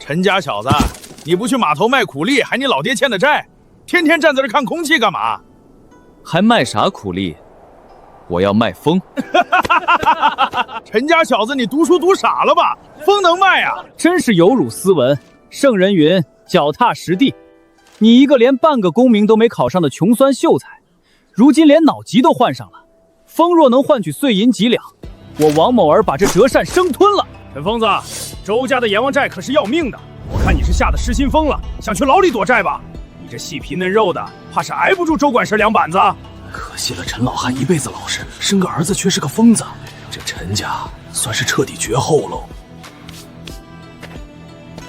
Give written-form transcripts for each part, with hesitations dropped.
陈家小子，你不去码头卖苦力，还你老爹欠的债，天天站在这看空气干嘛？还卖啥苦力？我要卖风。陈家小子，你读书读傻了吧？风能卖啊？真是有辱斯文。圣人云：脚踏实地。你一个连半个功名都没考上的穷酸秀才，如今连脑疾都患上了。风若能换取碎银几两，我王某儿把这折扇生吞了。陈疯子，周家的阎王债可是要命的，我看你是吓得失心疯了，想去牢里躲债吧？你这细皮嫩肉的，怕是挨不住周管事两板子。可惜了陈老汉一辈子老实，生个儿子却是个疯子，这陈家算是彻底绝后喽。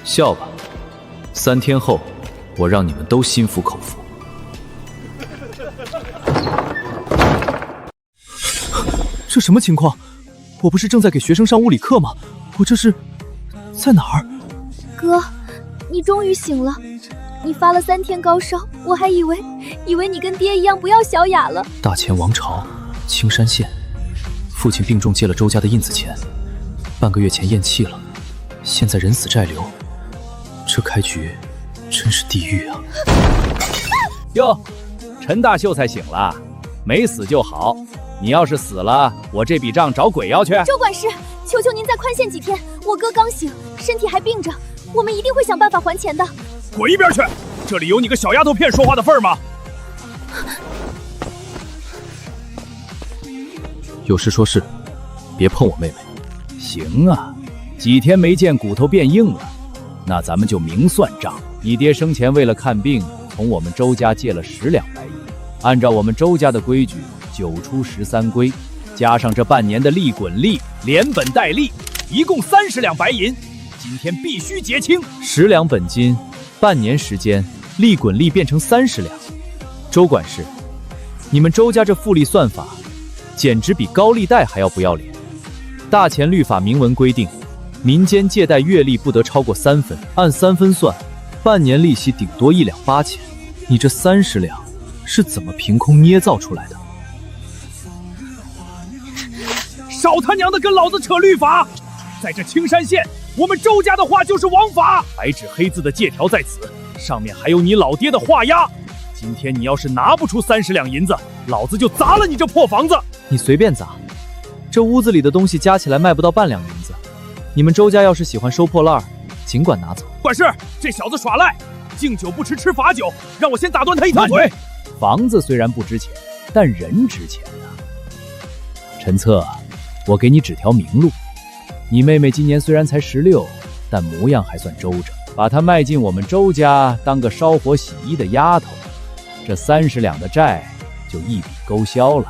笑吧，3天后，我让你们都心服口服。这什么情况？我不是正在给学生上物理课吗？我这是在哪儿？哥，你终于醒了。你发了3天高烧，我还以为你跟爹一样不要小雅了。大前王朝，青山县，父亲病重借了周家的印子钱，半个月前咽气了，现在人死债留，这开局真是地狱啊！哟，陈大秀才醒了，没死就好。你要是死了，我这笔账找鬼要去。周管事，求求您再宽限几天，我哥刚醒，身体还病着，我们一定会想办法还钱的。滚一边去！这里有你个小丫头片说话的份儿吗？有事说事，别碰我妹妹。行啊，几天没见骨头变硬了，那咱们就明算账。你爹生前为了看病，从我们周家借了10两白银，按照我们周家的规矩，9出13归，加上这半年的利滚利，连本带利，一共30两白银。今天必须结清。10两本金，半年时间，利滚利变成30两。周管事，你们周家这复利算法，简直比高利贷还要不要脸。大钱律法明文规定，民间借贷月利不得超过3分，按3分算，半年利息顶多1两8钱。你这30两是怎么凭空捏造出来的？少他娘的跟老子扯律法！在这青山县，我们周家的话就是王法，白纸黑字的借条在此，上面还有你老爹的画押。今天你要是拿不出30两银子，老子就砸了你这破房子！你随便砸，这屋子里的东西加起来卖不到半两银子。你们周家要是喜欢收破烂，尽管拿走。管事，这小子耍赖，敬酒不吃吃罚酒，让我先打断他一条腿。房子虽然不值钱，但人值钱啊。陈策，我给你指条明路。你妹妹今年虽然才16，但模样还算周正，把她卖进我们周家当个烧火洗衣的丫头，这30两的债就一笔勾销了。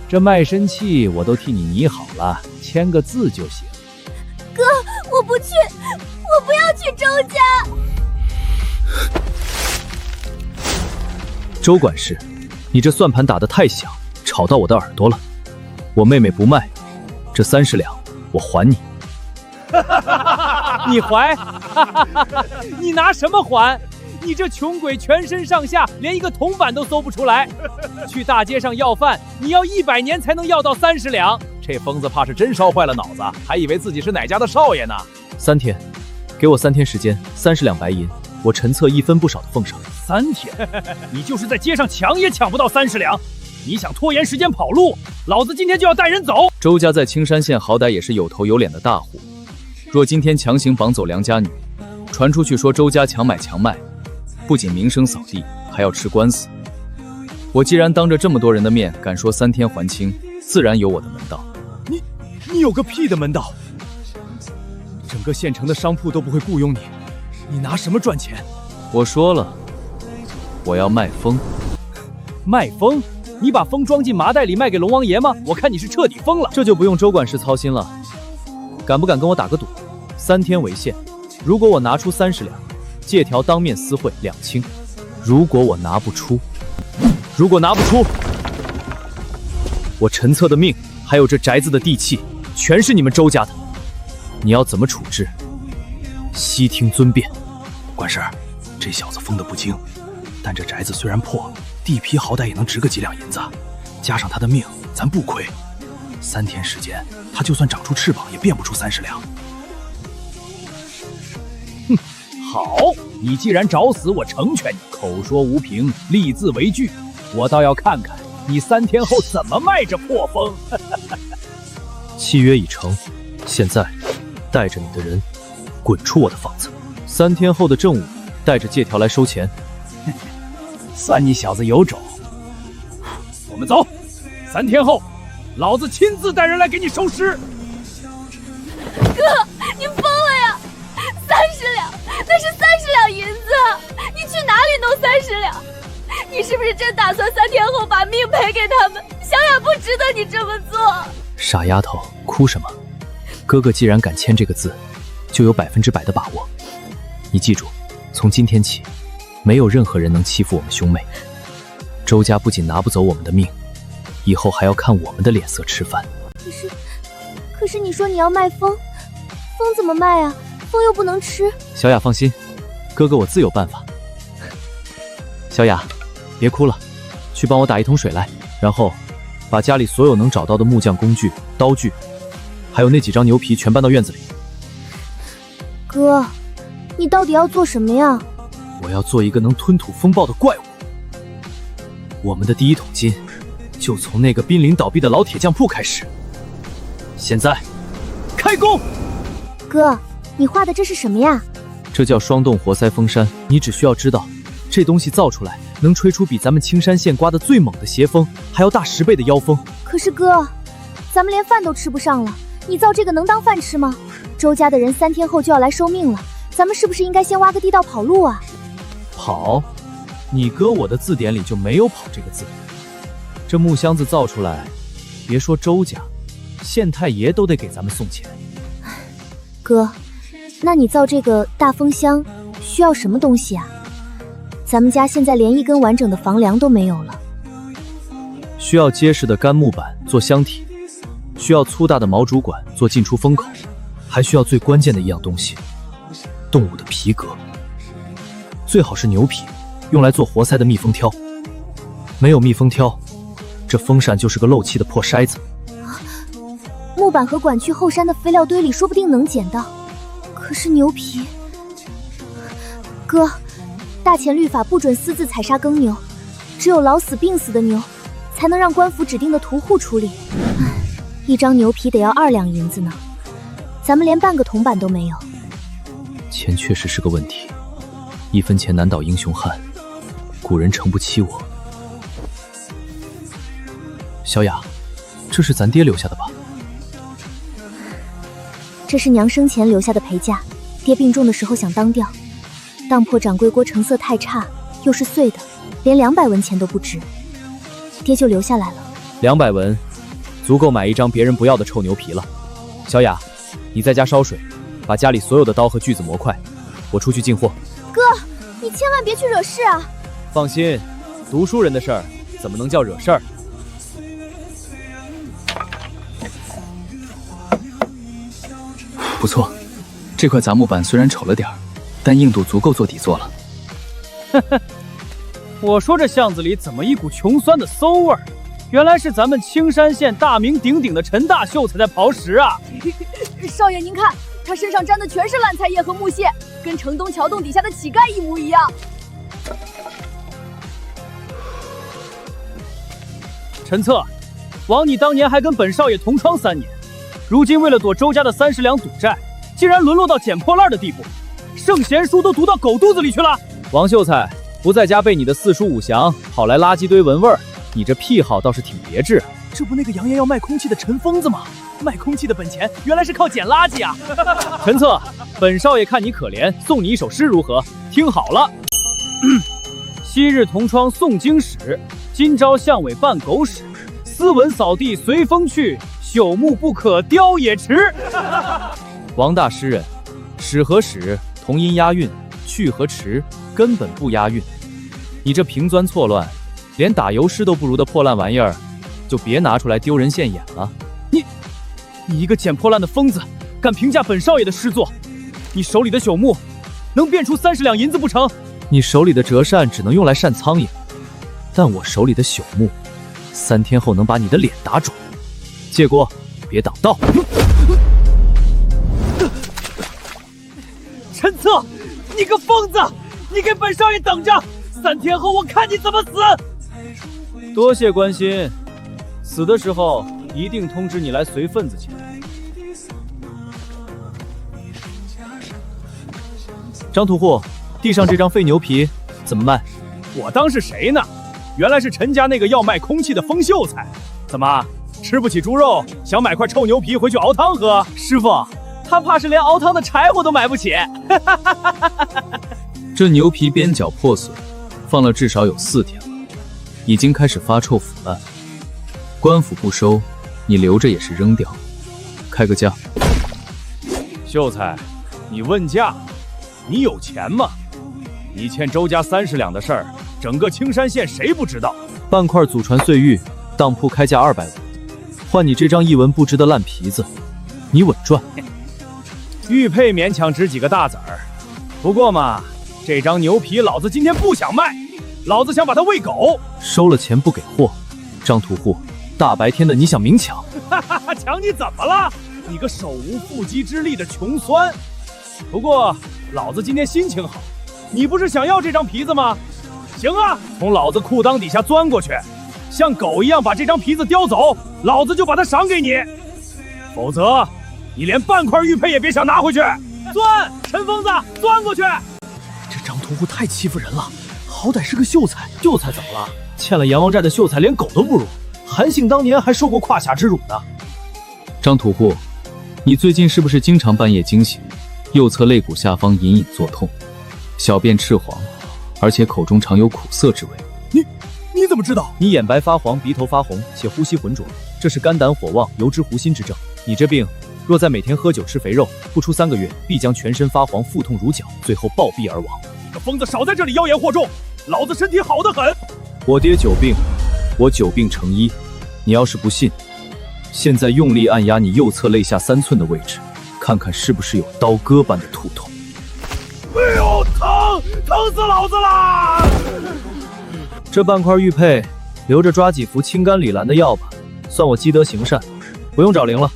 这卖身契我都替你拟好了，签个字就行。哥，我不去，我不要去周家。周管事，你这算盘打得太响，吵到我的耳朵了。我妹妹不卖，这30两我还你。你还？你拿什么还？你这穷鬼全身上下连一个铜板都搜不出来，去大街上要饭，你要100年才能要到30两。这疯子怕是真烧坏了脑子，还以为自己是哪家的少爷呢。3天，给我3天时间，30两白银，我陈策1分不少的奉上。3天？你就是在街上抢也抢不到30两。你想拖延时间跑路，老子今天就要带人走。周家在青山县好歹也是有头有脸的大户，若今天强行绑走良家女，传出去说周家强买强卖，不仅名声扫地，还要吃官司。我既然当着这么多人的面敢说3天还清，自然有我的门道。你有个屁的门道！整个县城的商铺都不会雇佣你，你拿什么赚钱？我说了，我要卖风。卖风？你把风装进麻袋里卖给龙王爷吗？我看你是彻底疯了。这就不用周管事操心了。敢不敢跟我打个赌？3天为限，如果我拿出30两，借条当面私会2清。如果我拿不出，我陈策的命还有这宅子的地契，全是你们周家的。你要怎么处置？悉听尊便。管事，这小子疯得不轻，但这宅子虽然破，地皮好歹也能值个几两银子，加上他的命，咱不亏。3天时间，他就算长出翅膀，也变不出30两。好，你既然找死，我成全你。口说无凭，立字为据，我倒要看看你3天后怎么卖这破风。契约已成，现在带着你的人滚出我的房子。3天后的正午，带着借条来收钱。算你小子有种。我们走，3天后，老子亲自带人来给你收尸。哥，你疯了呀！30两，那是30两银子，你去哪里弄30两？你是不是真打算3天后把命赔给他们？小雅不值得你这么做。傻丫头，哭什么？哥哥既然敢签这个字，就有100%的把握。你记住，从今天起，没有任何人能欺负我们兄妹。周家不仅拿不走我们的命，以后还要看我们的脸色吃饭。可是你说你要卖风，风怎么卖啊？风又不能吃。小雅放心，哥哥我自有办法。小雅，别哭了，去帮我打1桶水来，然后把家里所有能找到的木匠工具、刀具，还有那几张牛皮全搬到院子里。哥，你到底要做什么呀？我要做一个能吞吐风暴的怪物。我们的第1桶金就从那个濒临倒闭的老铁匠铺开始。现在开工。哥，你画的这是什么呀？这叫双洞活塞风扇。你只需要知道，这东西造出来能吹出比咱们青山县刮的最猛的邪风还要大10倍的妖风。可是哥，咱们连饭都吃不上了，你造这个能当饭吃吗？周家的人3天后就要来收命了，咱们是不是应该先挖个地道跑路啊？跑？你哥我的字典里就没有跑这个字。这木箱子造出来，别说周家，县太爷都得给咱们送钱。哥，那你造这个大风箱需要什么东西啊？咱们家现在连1根完整的房梁都没有了。需要结实的干木板做箱体，需要粗大的毛竹管做进出风口，还需要最关键的一样东西——动物的皮革，最好是牛皮，用来做活塞的密封挑。没有密封挑，这风扇就是个漏气的破筛子。木板和管去后山的肥料堆里说不定能捡到，可是牛皮……哥，大前律法不准私自采杀耕牛，只有老死病死的牛才能让官府指定的屠户处理。1张牛皮得要2两银子呢，咱们连半个铜板都没有。钱确实是个问题，1分钱难倒英雄汉，古人诚不欺我。小雅，这是咱爹留下的吧？这是娘生前留下的陪嫁，爹病重的时候想当掉，当破掌柜锅成色太差，又是碎的，连200文钱都不值，爹就留下来了。200文，足够买1张别人不要的臭牛皮了。小雅，你在家烧水，把家里所有的刀和锯子磨快，我出去进货。哥，你千万别去惹事啊！放心，读书人的事儿怎么能叫惹事儿？不错，这块杂木板虽然丑了点儿，但硬度足够做底座了。呵呵，我说这巷子里怎么一股穷酸的馊味儿？原来是咱们青山县大名鼎鼎的陈大秀才在刨食啊！少爷您看，他身上沾的全是烂菜叶和木屑，跟城东桥洞底下的乞丐一模一样。陈策，枉你当年还跟本少爷同窗3年，如今为了躲周家的30两赌债，竟然沦落到捡破烂的地步，圣贤书都读到狗肚子里去了。王秀才，不在家背你的4书5详，跑来垃圾堆闻味儿，你这癖好倒是挺别致。这不那个扬言要卖空气的陈疯子吗？卖空气的本钱原来是靠捡垃圾啊！陈策，本少爷看你可怜，送你一首诗如何？听好了。昔日同窗诵经史，今朝巷尾扮狗屎。斯文扫地随风去，朽木不可雕也迟。王大诗人，史和史同音押韵，去和迟根本不押韵。你这平钻错乱，连打油诗都不如的破烂玩意儿，就别拿出来丢人现眼了。你一个捡破烂的疯子，敢评价本少爷的诗作？你手里的朽木能变出30两银子不成？你手里的折扇只能用来扇苍蝇，但我手里的朽木，3天后能把你的脸打肿。借过，别挡道。陈策，你个疯子！你给本少爷等着，3天后我看你怎么死！多谢关心，死的时候一定通知你来随份子钱。张屠户，地上这张废牛皮怎么卖？我当是谁呢？原来是陈家那个要卖空气的风秀才。怎么吃不起猪肉，想买块臭牛皮回去熬汤喝？师傅，他怕是连熬汤的柴火都买不起。这牛皮边角破损，放了至少有4天了，已经开始发臭腐烂。官府不收，你留着也是扔掉。开个价。秀才，你问价？你有钱吗？你欠周家30两的事儿，整个青山县谁不知道？半块祖传碎玉，当铺开价250，换你这张一文不值的烂皮子，你稳赚。玉佩勉强值几个大子儿，不过嘛，这张牛皮老子今天不想卖，老子想把它喂狗。收了钱不给货，张屠户，大白天的你想明抢？抢你怎么了？你个手无缚鸡之力的穷酸！不过老子今天心情好，你不是想要这张皮子吗？行啊，从老子裤裆底下钻过去，像狗一样把这张皮子叼走，老子就把它赏给你。否则，你连半块玉佩也别想拿回去。钻，陈疯子，钻过去！这张屠户太欺负人了，好歹是个秀才，秀才怎么了？欠了阎王债的秀才连狗都不如，韩信当年还受过胯下之辱呢。张屠户，你最近是不是经常半夜惊醒，右侧肋骨下方隐隐作痛，小便赤黄，而且口中常有苦涩之味？你怎么知道？你眼白发黄，鼻头发红，且呼吸浑浊，这是肝胆火旺、油脂糊心之症。你这病，若再每天喝酒吃肥肉，不出3个月，必将全身发黄、腹痛如绞，最后暴毙而亡。你个疯子，少在这里妖言惑众！老子身体好得很。我爹久病，我久病成医。你要是不信，现在用力按压你右侧肋下3寸的位置，看看是不是有刀割般的突痛。哎呦，疼死老子啦！这半块玉佩，留着抓几服清肝理兰的药吧，算我积德行善，不用找灵了。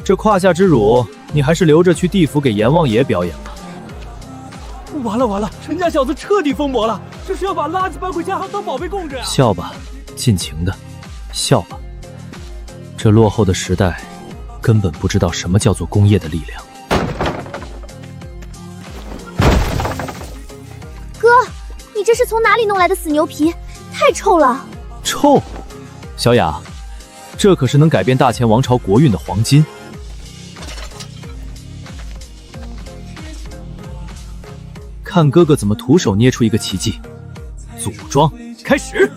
这胯下之辱，你还是留着去地府给阎王爷表演吧。完了，陈家小子彻底疯魔了，这是要把垃圾搬回家当宝贝供着啊！笑吧，尽情的笑吧。这落后的时代，根本不知道什么叫做工业的力量。哥，你这是从哪里弄来的死牛皮？太臭了！臭？小雅，这可是能改变大前王朝国运的黄金。看哥哥怎么徒手捏出一个奇迹。组装开始。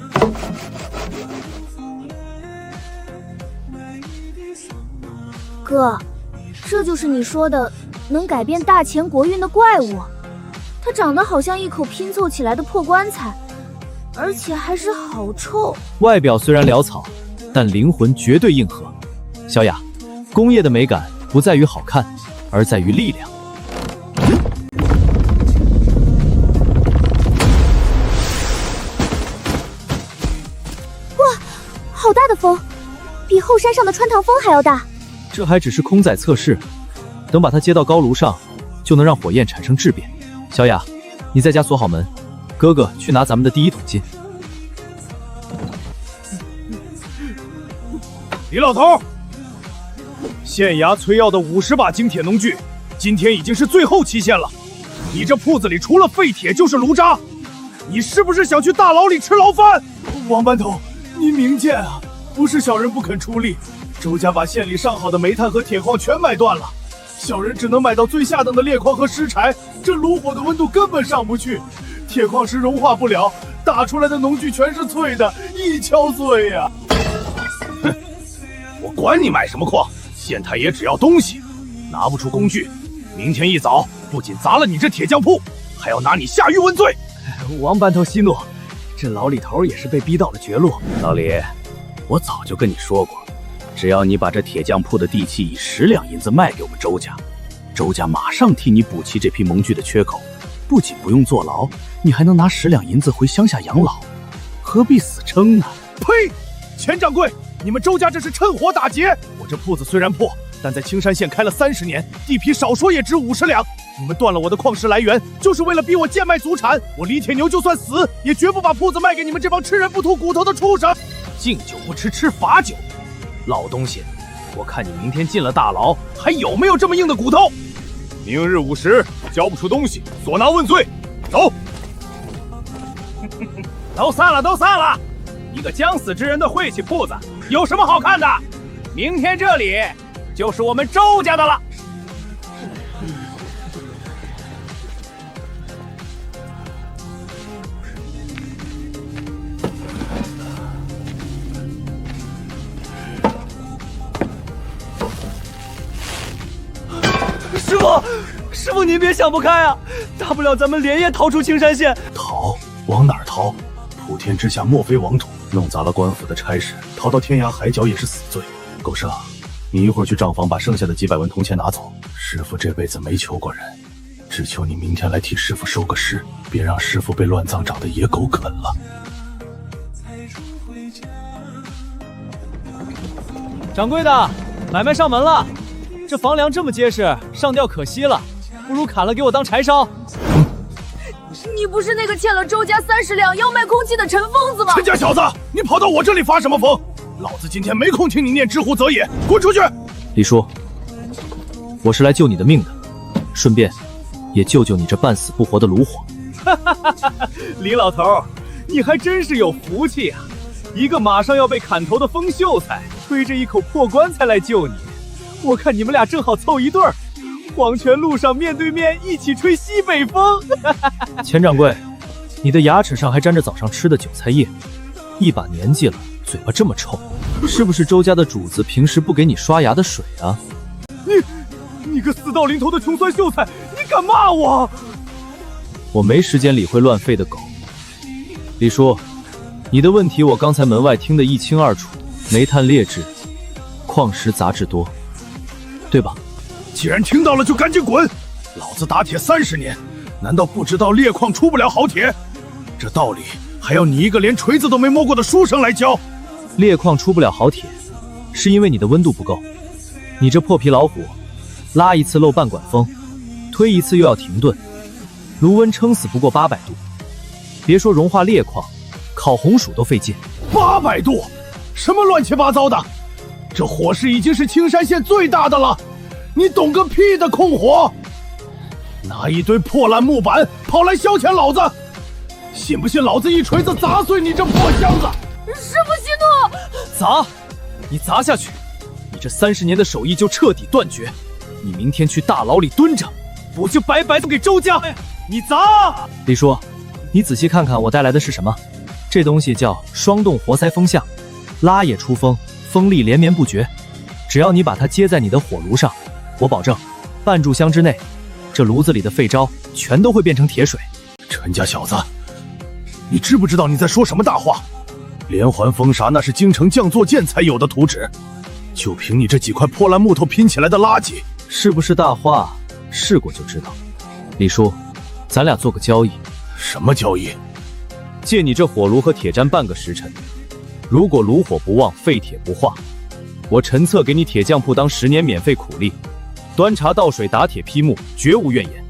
哥，这就是你说的能改变大前国运的怪物。它长得好像一口拼凑起来的破棺材，而且还是好臭。外表虽然潦草，但灵魂绝对硬核。小雅，工业的美感不在于好看，而在于力量。哇，好大的风，比后山上的穿堂风还要大。这还只是空载测试，等把它接到高炉上，就能让火焰产生质变。小雅，你在家锁好门，哥哥去拿咱们的第1桶金。李老头，县衙催要的50把精铁农具，今天已经是最后期限了。你这铺子里除了废铁就是炉渣，你是不是想去大牢里吃牢饭？王班头，您明鉴啊，不是小人不肯出力，周家把县里上好的煤炭和铁矿全买断了，小人只能买到最下等的裂矿和石柴，这炉火的温度根本上不去，铁矿石融化不了，打出来的农具全是脆的，一敲碎呀！哼，我管你买什么矿，县太爷只要东西，拿不出工具，明天一早不仅砸了你这铁匠铺，还要拿你下狱问罪。王班头息怒，这老李头也是被逼到了绝路。老李，我早就跟你说过，只要你把这铁匠铺的地契以10两银子卖给我们周家，周家马上替你补齐这批农具的缺口，不仅不用坐牢，你还能拿10两银子回乡下养老，何必死撑呢？呸！钱掌柜，你们周家这是趁火打劫！我这铺子虽然破，但在青山县开了30年，地皮少说也值50两，你们断了我的矿石来源，就是为了逼我贱卖祖产。我李铁牛就算死，也绝不把铺子卖给你们这帮吃人不吐骨头的畜生。敬酒不吃吃罚酒，老东西，我看你明天进了大牢，还有没有这么硬的骨头？明日午时，交不出东西，索拿问罪。走。都散了，都散了！一个将死之人的晦气铺子，有什么好看的？明天这里就是我们周家的了。师傅，您别想不开啊！大不了咱们连夜逃出青山县。逃？往哪儿逃？普天之下莫非王土，弄砸了官府的差事，逃到天涯海角也是死罪。狗剩，你一会儿去账房把剩下的几百文铜钱拿走。师傅这辈子没求过人，只求你明天来替师傅收个尸，别让师傅被乱葬岗的野狗啃了。掌柜的，买卖上门了。这房梁这么结实，上吊可惜了，不如砍了给我当柴烧。你不是那个欠了周家30两要卖空气的陈疯子吗？陈家小子，你跑到我这里发什么疯？老子今天没空听你念知乎则也，滚出去！李叔，我是来救你的命的，顺便也救救你这半死不活的炉火。李老头，你还真是有福气啊！一个马上要被砍头的疯秀才，推着一口破棺材来救你。我看你们俩正好凑一对儿，黄泉路上面对面一起吹西北风。钱掌柜，你的牙齿上还沾着早上吃的韭菜叶，一把年纪了，嘴巴这么臭，是不是周家的主子平时不给你刷牙的水啊？你个死到临头的穷酸秀才，你敢骂我？我没时间理会乱吠的狗。李叔，你的问题我刚才门外听得一清二楚，煤炭劣质，矿石杂质多，对吧？既然听到了就赶紧滚！老子打铁30年，难道不知道裂矿出不了好铁？这道理还要你一个连锤子都没摸过的书生来教？裂矿出不了好铁，是因为你的温度不够。你这破皮老虎，拉一次漏半管风，推一次又要停顿，炉温撑死不过800度。别说融化裂矿，烤红薯都费劲。800度？什么乱七八糟的？这火势已经是青山县最大的了，你懂个屁的控火！拿一堆破烂木板跑来消遣老子，信不信老子一锤子砸碎你这破箱子？师父息怒！砸！你砸下去，你这30年的手艺就彻底断绝。你明天去大牢里蹲着，我就白白送给周家。你砸！李叔，你仔细看看我带来的是什么？这东西叫双动活塞风向，拉也出风，风力连绵不绝。只要你把它接在你的火炉上，我保证，半炷香之内，这炉子里的废渣全都会变成铁水。陈家小子，你知不知道你在说什么大话？连环风沙那是京城匠作剑才有的图纸，就凭你这几块破烂木头拼起来的垃圾，是不是大话？试过就知道。李叔，咱俩做个交易。什么交易？借你这火炉和铁砧半个时辰，如果炉火不旺，废铁不化，我陈策给你铁匠铺当10年免费苦力，端茶倒水打铁劈木，绝无怨言。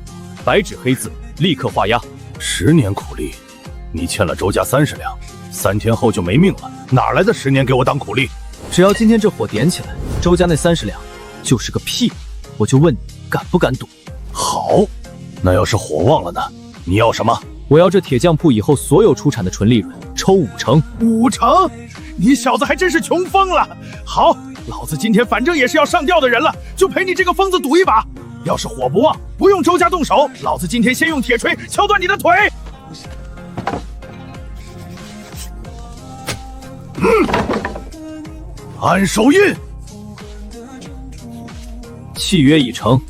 白纸黑字，立刻画押。10年苦力？你欠了周家30两，3天后就没命了，哪来的10年给我当苦力？只要今天这火点起来，周家那30两就是个屁。我就问你，敢不敢赌？好，那要是火旺了呢？你要什么？我要这铁匠铺以后所有出产的纯利润抽5成。5成？你小子还真是穷疯了！好，老子今天反正也是要上吊的人了，就陪你这个疯子赌一把。要是火不旺，不用周家动手，老子今天先用铁锤敲断你的腿。按手印。契约已成。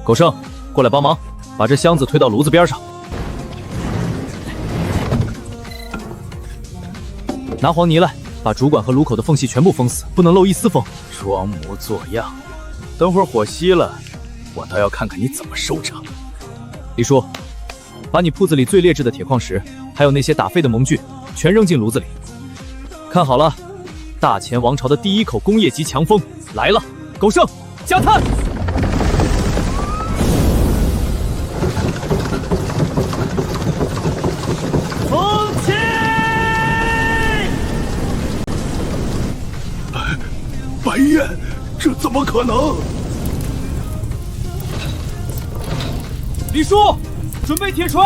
狗剩，过来帮忙，把这箱子推到炉子边上。拿黄泥来，把主管和炉口的缝隙全部封死，不能漏一丝风。装模作样，等会儿火熄了，我倒要看看你怎么收场。李叔，把你铺子里最劣质的铁矿石，还有那些打废的模具，全扔进炉子里。看好了，大前王朝的第1口工业级强风来了！狗剩，加炭！可能！李叔，准备铁锤！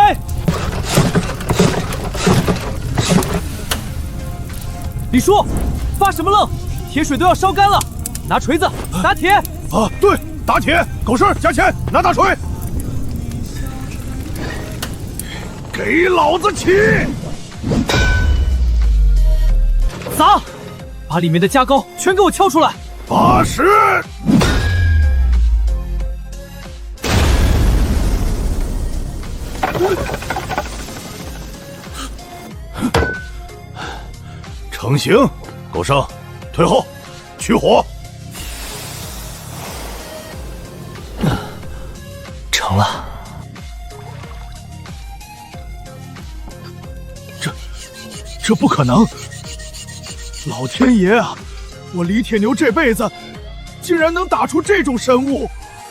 李叔，发什么愣？铁水都要烧干了，拿锤子打铁！啊，对，打铁！狗剩加钱，拿大锤！给老子起！砸！把里面的加高全给我敲出来！80！成型，狗剩，退后，取火。成了。这不可能！老天爷啊！我李铁牛这辈子竟然能打出这种神物！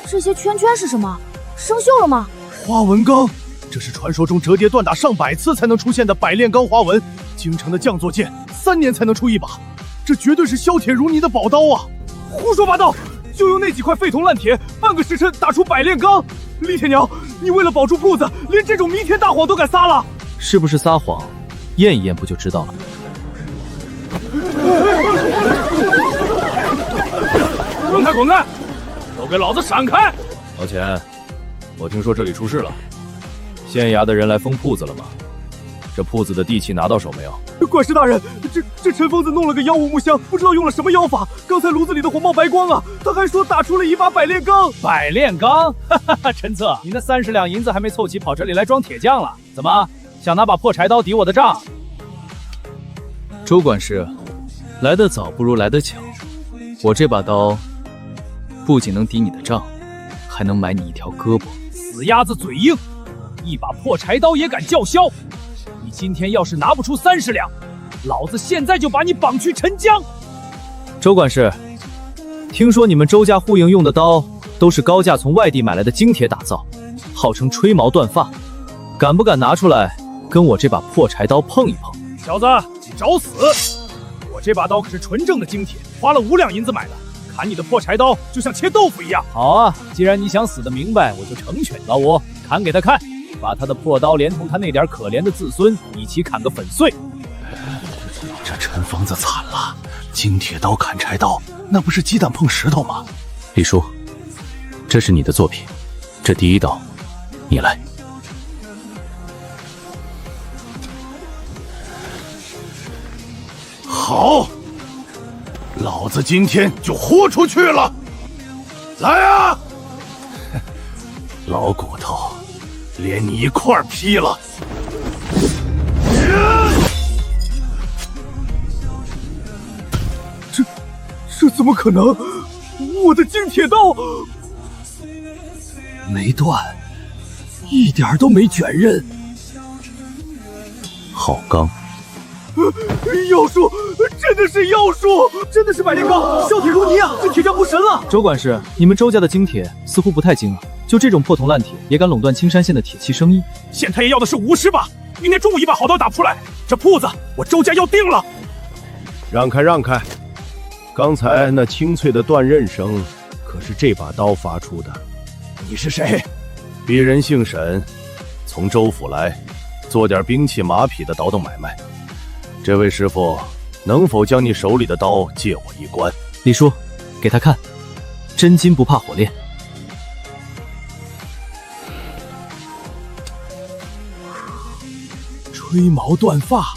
这些圈圈是什么？生锈了吗？花纹钢，这是传说中折叠锻打上百次才能出现的百炼钢花纹。京城的匠作剑3年才能出一把，这绝对是削铁如泥的宝刀啊！胡说八道！就用那几块废铜烂铁，半个时辰打出百炼钢。李铁娘，你为了保住铺子，连这种弥天大谎都敢撒了？是不是撒谎？验一验不就知道了。滚开！滚开！都给老子闪开！老钱，我听说这里出事了，县衙的人来封铺子了吗？这铺子的地契拿到手没有？管事大人，这陈疯子弄了个妖物木箱，不知道用了什么妖法，刚才炉子里的火冒白光啊！他还说打出了一把百炼钢。百炼钢？哈哈哈！陈策，你那30两银子还没凑齐，跑这里来装铁匠了？怎么想拿把破柴刀抵我的账？周管事，来得早不如来得巧，我这把刀不仅能抵你的账，还能买你一条胳膊。死鸭子嘴硬，一把破柴刀也敢叫嚣！你今天要是拿不出30两，老子现在就把你绑去沉江！周管事，听说你们周家护营用的刀都是高价从外地买来的精铁打造，号称吹毛断发，敢不敢拿出来跟我这把破柴刀碰一碰？小子，你找死！我这把刀可是纯正的精铁，花了5两银子买的，砍你的破柴刀就像切豆腐一样。好啊，既然你想死得明白，我就成全。老五，砍给他看，把他的破刀连同他那点可怜的子孙一起砍个粉碎。这陈疯子惨了，金铁刀砍柴刀，那不是鸡蛋碰石头吗？李叔，这是你的作品，这第一刀，你来。好，老子今天就豁出去了！来啊，老骨头，连你一块儿劈了！这怎么可能？我的金铁刀没断，一点都没卷刃。好钢。妖术，真的是妖术，真的是百炼钢，削铁如泥啊！这铁匠不神了。周管事，你们周家的精铁似乎不太精啊，就这种破铜烂铁也敢垄断青山县的铁器生意？县太爷要的是50把，明天中午一把好刀打不出来，这铺子我周家要定了。让开让开，刚才那清脆的断刃声可是这把刀发出的。你是谁？鄙人姓沈，从州府来，做点兵器马匹的倒腾买卖。这位师傅，能否将你手里的刀借我一关？李叔，给他看，真金不怕火炼。吹毛断发，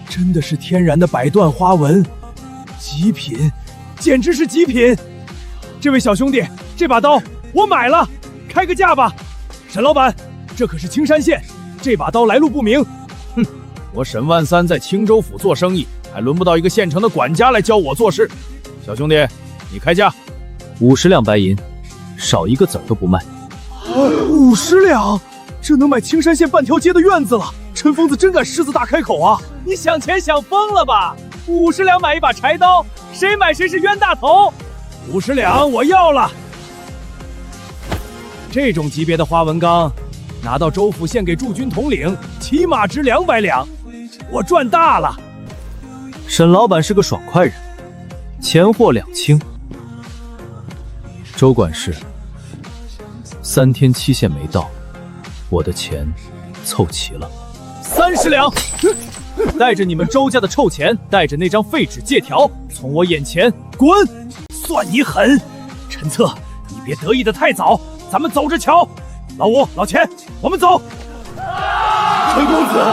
真的是天然的百段花纹，极品，简直是极品！这位小兄弟，这把刀我买了，开个价吧。沈老板，这可是青山县，这把刀来路不明。哼，我沈万三在青州府做生意，还轮不到一个县城的管家来教我做事。小兄弟，你开价50两白银，少一个子儿都不卖。50两，这能买青山县半条街的院子了。陈疯子真敢狮子大开口啊！你想钱想疯了吧？50两买一把柴刀，谁买谁是冤大头。50两我要了。这种级别的花纹钢，拿到州府献给驻军统领，起码值200两，我赚大了。沈老板是个爽快人，钱货两清。周管事，3天期限没到，我的钱凑齐了。30两，带着你们周家的臭钱，带着那张废纸借条，从我眼前滚！算你狠，陈策，你别得意的太早，咱们走着瞧。老吴、老钱，我们走。陈公子，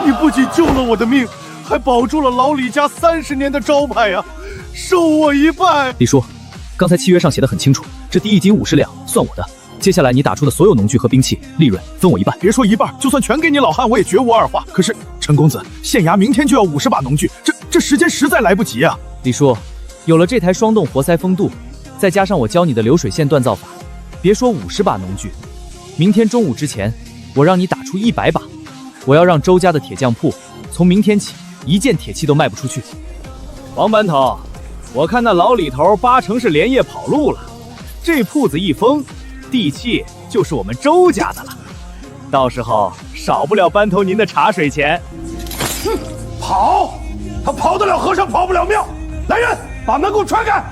你不仅救了我的命，还保住了老李家30年的招牌呀！受我一拜。李叔，刚才契约上写的很清楚，这第1斤50两算我的。接下来你打出的所有农具和兵器，利润分我一半。别说一半，就算全给你老汉，我也绝无二话。可是陈公子，县衙明天就要50把农具，这时间实在来不及啊！李叔，有了这台双动活塞风度，再加上我教你的流水线锻造法，别说50把农具，明天中午之前，我让你打出100把。我要让周家的铁匠铺从明天起一件铁器都卖不出去。王班头，我看那老李头8成是连夜跑路了，这铺子一封，地契就是我们周家的了，到时候少不了班头您的茶水钱。哼，跑，他跑得了和尚跑不了庙。来人，把门给我踹开！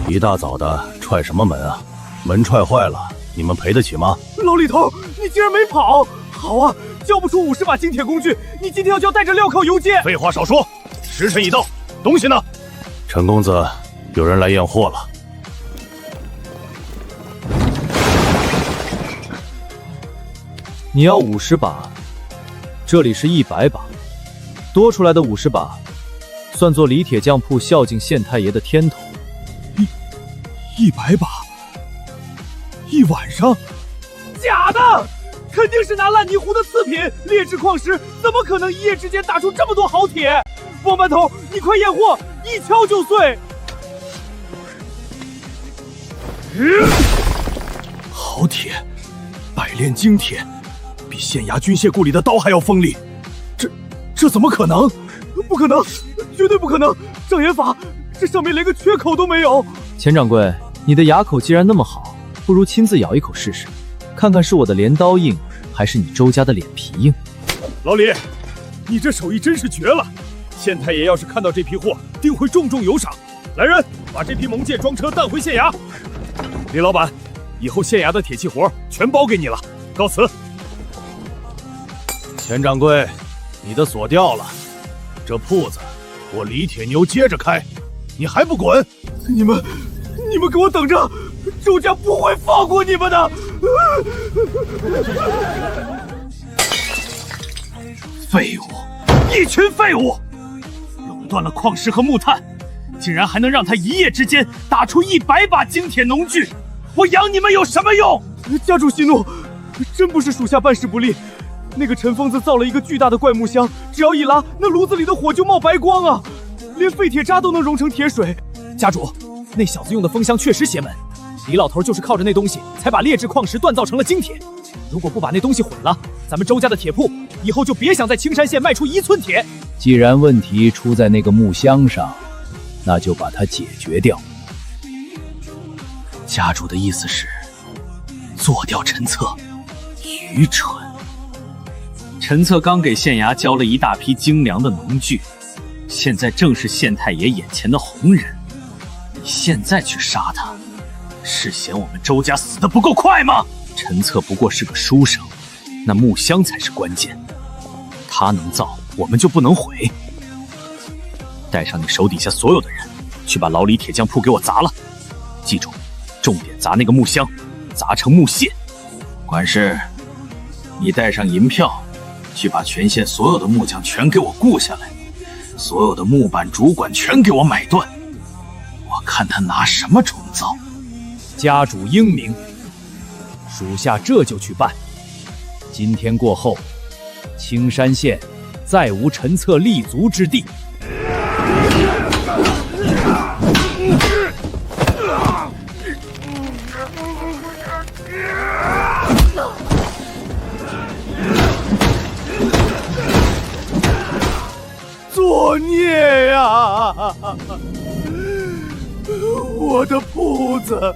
一大早的踹什么门啊？门踹坏了，你们赔得起吗？老李头，你竟然没跑！好啊，交不出50把精铁工具，你今天要带着镣铐游街。废话少说，时辰已到，东西呢？陈公子，有人来验货了。你要50把，这里是100把，多出来的50把，算作李铁匠铺孝敬县太爷的天头。100把，1晚上？假的，肯定是拿烂泥糊的次品，劣质矿石，怎么可能一夜之间打出这么多好铁？王班头，你快验货，一敲就碎。好铁，百炼精铁，比县衙军械库里的刀还要锋利。这怎么可能？不可能，绝对不可能！障眼法，这上面连个缺口都没有。钱掌柜，你的牙口既然那么好，不如亲自咬一口试试，看看是我的镰刀硬，还是你周家的脸皮硬。老李，你这手艺真是绝了！县太爷要是看到这批货，定会重重有赏。来人，把这批蒙介装车带回县衙。李老板，以后县衙的铁器活全包给你了，告辞。钱掌柜，你的锁掉了，这铺子我李铁牛接着开，你还不滚？你们给我等着，周家不会放过你们的！废物，一群废物，垄断了矿石和木炭，竟然还能让他一夜之间打出100把精铁农具，我养你们有什么用？家主息怒，真不是属下办事不力。那个陈疯子造了一个巨大的怪木箱，只要一拉，那炉子里的火就冒白光啊，连废铁渣都能融成铁水。家主，那小子用的风箱确实邪门，李老头就是靠着那东西才把劣质矿石锻造成了精铁。如果不把那东西毁了，咱们周家的铁铺以后就别想在青山县卖出1寸铁。既然问题出在那个木箱上，那就把它解决掉。家主的意思是做掉陈策，愚蠢。陈策刚给县衙交了一大批精良的农具，现在正是县太爷眼前的红人，你现在去杀他，是嫌我们周家死得不够快吗？陈策不过是个书生，那木箱才是关键，他能造，我们就不能毁。带上你手底下所有的人，去把老李铁匠铺给我砸了，记住，重点砸那个木箱，砸成木屑。管事，你带上银票，去把全县所有的木匠全给我雇下来，所有的木板主管全给我买断，我看他拿什么重造。家主英明，属下这就去办。今天过后，青山县再无陈策立足之地。作孽呀！我的铺子，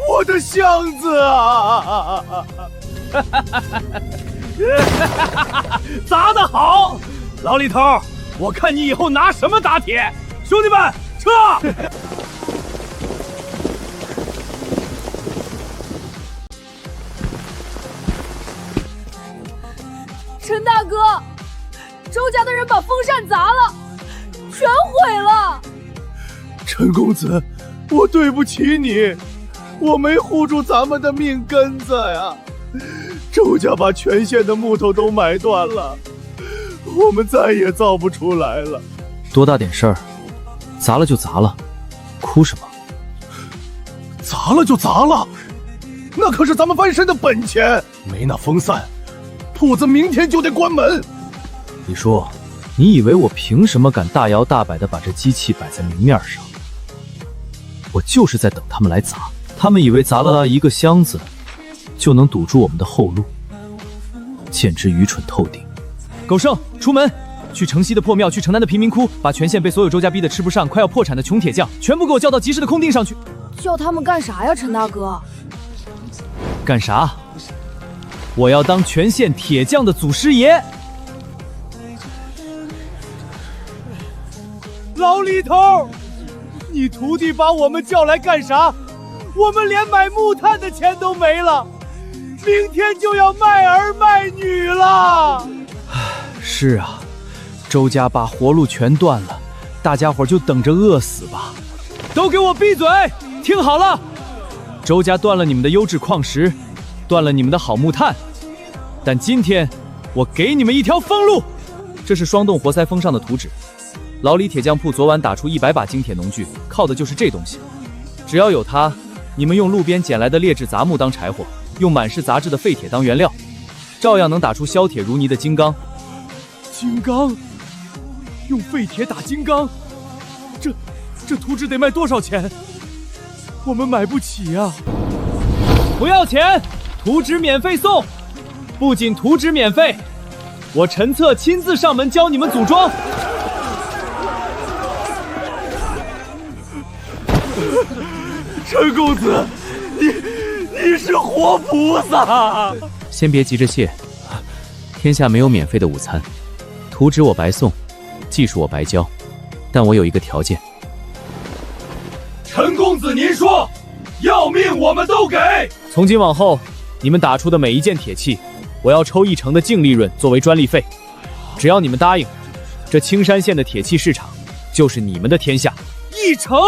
我的箱子啊！砸得好，老李头，我看你以后拿什么打铁？兄弟们，撤！陈大哥，周家的人把风扇砸了，全毁了。陈公子，我对不起你，我没护住咱们的命根子呀。周家把全县的木头都买断了，我们再也造不出来了。多大点事儿，砸了就砸了，哭什么？砸了就砸了，那可是咱们翻身的本钱，没那风扇，铺子明天就得关门。李叔，你以为我凭什么敢大摇大摆地把这机器摆在明面上？我就是在等他们来砸，他们以为砸了一个箱子就能堵住我们的后路，简直愚蠢透顶。狗剩，出门！去城西的破庙，去城南的贫民窟，把全县被所有周家逼得吃不上、快要破产的穷铁匠，全部给我叫到集市的空地上去。叫他们干啥呀，陈大哥？干啥？我要当全县铁匠的祖师爷！老李头，你徒弟把我们叫来干啥？我们连买木炭的钱都没了，明天就要卖儿卖女了。是啊，周家把活路全断了，大家伙就等着饿死吧！都给我闭嘴！听好了，周家断了你们的优质矿石，断了你们的好木炭，但今天我给你们一条封路。这是双洞活塞封上的图纸，老李铁匠铺昨晚打出100把精铁农具，靠的就是这东西。只要有它，你们用路边捡来的劣质杂木当柴火，用满是杂质的废铁当原料，照样能打出削铁如泥的金刚。金刚？用废铁打金刚？这图纸得卖多少钱？我们买不起啊！不要钱，图纸免费送。不仅图纸免费，我陈策亲自上门教你们组装。陈公子，你是活菩萨！先别急着谢，天下没有免费的午餐，图纸我白送，技术我白教，但我有一个条件。陈公子，您说，要命我们都给。从今往后，你们打出的每一件铁器，我要抽1成的净利润作为专利费。只要你们答应，这青山县的铁器市场就是你们的天下。1成？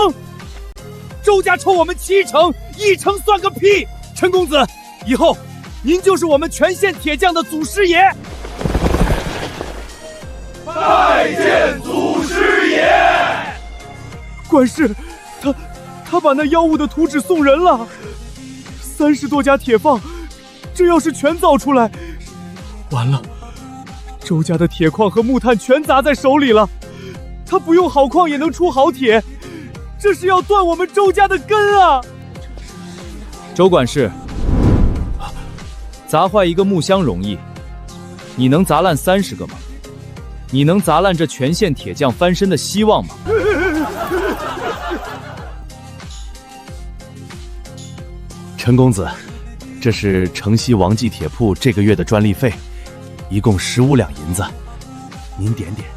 周家抽我们7成，1成算个屁！陈公子，以后您就是我们全县铁匠的祖师爷。拜见祖师爷！管事，他把那妖物的图纸送人了。30多家铁坊，这要是全造出来，完了，周家的铁矿和木炭全砸在手里了。他不用好矿也能出好铁，这是要断我们周家的根啊！周管事，砸坏一个木箱容易，你能砸烂30个吗？你能砸烂这全县铁匠翻身的希望吗？陈公子，这是城西王记铁铺这个月的专利费，一共15两银子，您点点。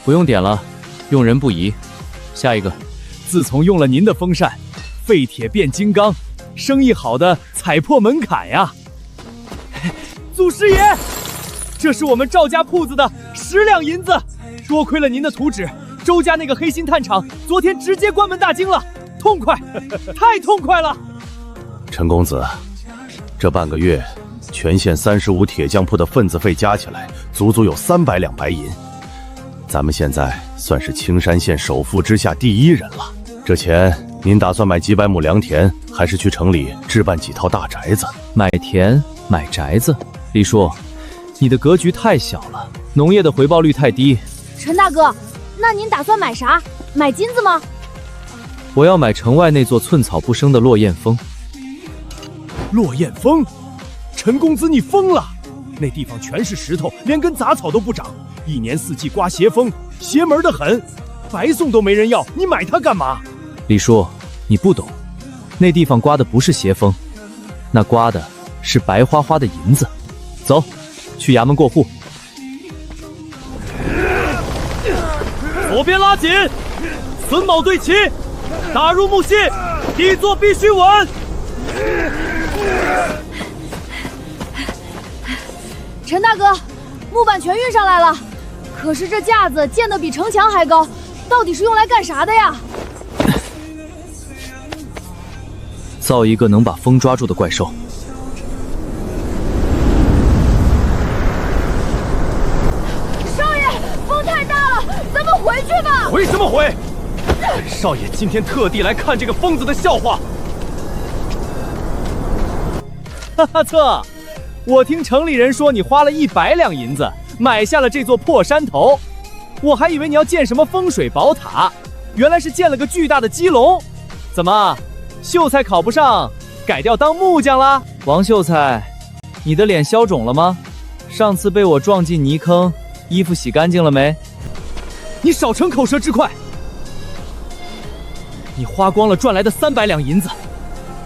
不用点了，用人不疑。下一个。自从用了您的风扇，废铁变金刚，生意好的踩破门槛呀！祖师爷，这是我们赵家铺子的10两银子，多亏了您的图纸，周家那个黑心炭厂昨天直接关门大吉了，痛快，太痛快了！陈公子，这半个月，全县35铁匠铺的份子费加起来，足足有300两白银。咱们现在算是青山县首富之下第1人了。这钱您打算买几百亩良田，还是去城里置办几套大宅子？买田买宅子？李叔，你的格局太小了，农业的回报率太低。陈大哥，那您打算买啥？买金子吗？我要买城外那座寸草不生的落雁峰。落雁峰？陈公子，你疯了！那地方全是石头，连根杂草都不长，一年四季刮邪风，邪门的很，白送都没人要，你买它干嘛？李叔，你不懂，那地方刮的不是邪风，那刮的是白花花的银子。走，去衙门过户。左边拉紧，榫卯对齐，打入木隙，底座必须稳。陈大哥，木板全运上来了。可是这架子建得比城墙还高，到底是用来干啥的呀？造一个能把风抓住的怪兽。少爷，风太大了，咱们回去吧。回什么回？本少爷今天特地来看这个疯子的笑话。哈哈，策，我听城里人说你花了100两银子买下了这座破山头，我还以为你要建什么风水宝塔，原来是建了个巨大的鸡笼。怎么，秀才考不上，改掉当木匠啦？王秀才，你的脸消肿了吗？上次被我撞进泥坑，衣服洗干净了没？你少逞口舌之快！你花光了赚来的300两银子，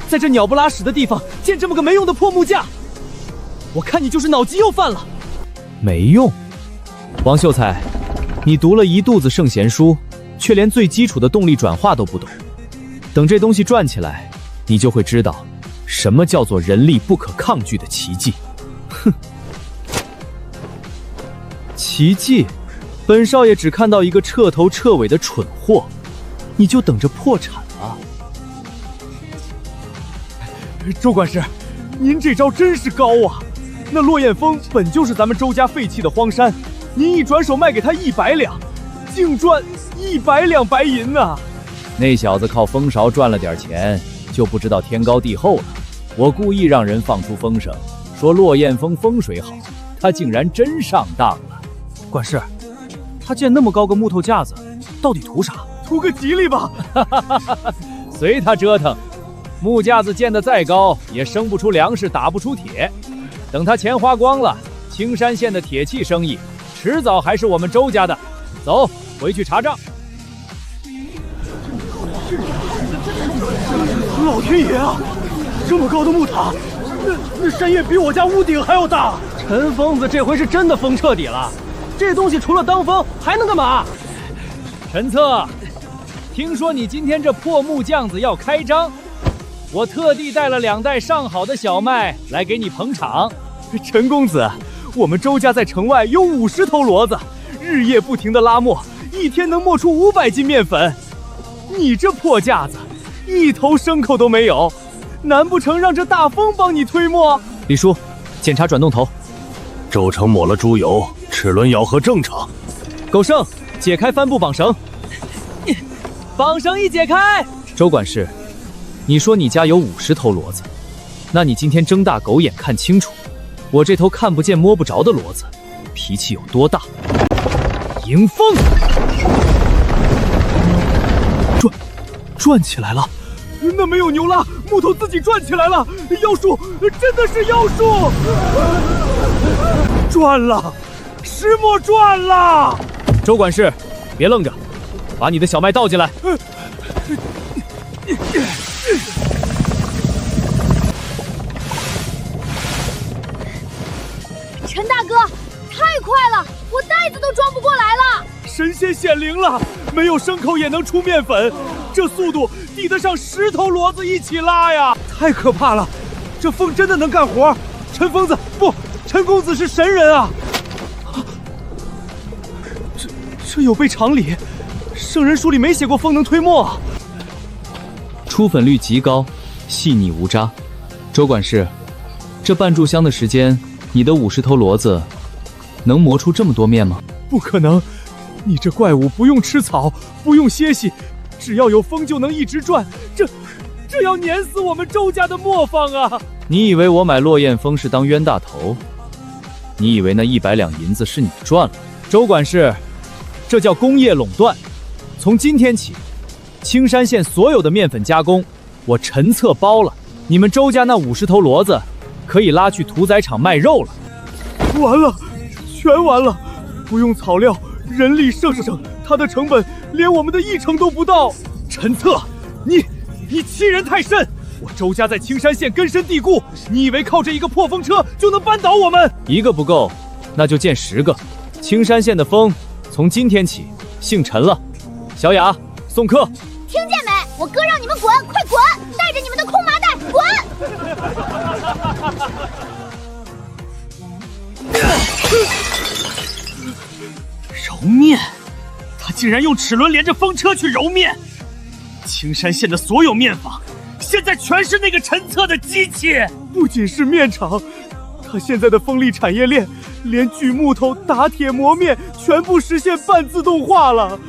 在这鸟不拉屎的地方建这么个没用的破木架，我看你就是脑筋又犯了。没用。王秀才，你读了一肚子圣贤书，却连最基础的动力转化都不懂。等这东西转起来，你就会知道什么叫做人力不可抗拒的奇迹。哼，奇迹？本少爷只看到一个彻头彻尾的蠢货，你就等着破产了。周管事，您这招真是高啊！那落雁峰本就是咱们周家废弃的荒山，您一转手卖给他100两，净赚100两白银呐！那小子靠风勺赚了点钱，就不知道天高地厚了。我故意让人放出风声，说落雁峰风水好，他竟然真上当了。管事，他建那么高个木头架子，到底图啥？图个吉利吧！随他折腾，木架子建得再高，也生不出粮食，打不出铁。等他钱花光了，青山县的铁器生意迟早还是我们周家的。走，回去查账。老天爷啊，这么高的木塔，那山叶比我家屋顶还要大。陈疯子这回是真的疯彻底了，这东西除了当风还能干嘛？陈策，听说你今天这破木匠子要开张，我特地带了2袋上好的小麦来给你捧场。陈公子，我们周家在城外有50头骡子，日夜不停地拉磨，一天能磨出500斤面粉。你这破架子，一头牲口都没有，难不成让这大风帮你推磨？李叔，检查转动头。周成抹了猪油，齿轮咬合正常。狗剩，解开帆布绑绳。绑绳一解开。周管事，你说你家有50头骡子，那你今天睁大狗眼看清楚，我这头看不见摸不着的骡子脾气有多大？迎风，转起来了，那没有牛拉，木头自己转起来了，妖术，真的是妖术！转了，石磨转了！周管事，别愣着，把你的小麦倒进来。陈大哥，太快了，我袋子都装不过来了！神仙显灵了，没有牲口也能出面粉，这速度抵得上10头骡子一起拉呀！太可怕了，这风真的能干活！陈疯子不，陈公子是神人啊！这有悖常理，圣人书里没写过风能推磨啊！出粉率极高，细腻无渣。周管事，这半炷香的时间，你的50头骡子能磨出这么多面吗？不可能，你这怪物不用吃草，不用歇息，只要有风就能一直转，这要碾死我们周家的磨坊啊！你以为我买落雁峰是当冤大头？你以为那100两银子是你赚了？周管事，这叫工业垄断。从今天起，青山县所有的面粉加工，我陈策包了。你们周家那50头骡子，可以拉去屠宰场卖肉了。完了，全完了！不用草料，人力省，它的成本连我们的1成都不到。陈策，你欺人太甚！我周家在青山县根深蒂固，你以为靠着一个破风车就能扳倒我们？一个不够，那就建10个。青山县的风，从今天起姓陈了。小雅，送客。听见没？我哥让你们滚，快滚！带着你们的空麻袋滚！竟然用齿轮连着风车去揉面。青山县的所有面坊，现在全是那个陈策的机器。不仅是面厂，他现在的风力产业链，连锯木头、打铁、磨面，全部实现半自动化了。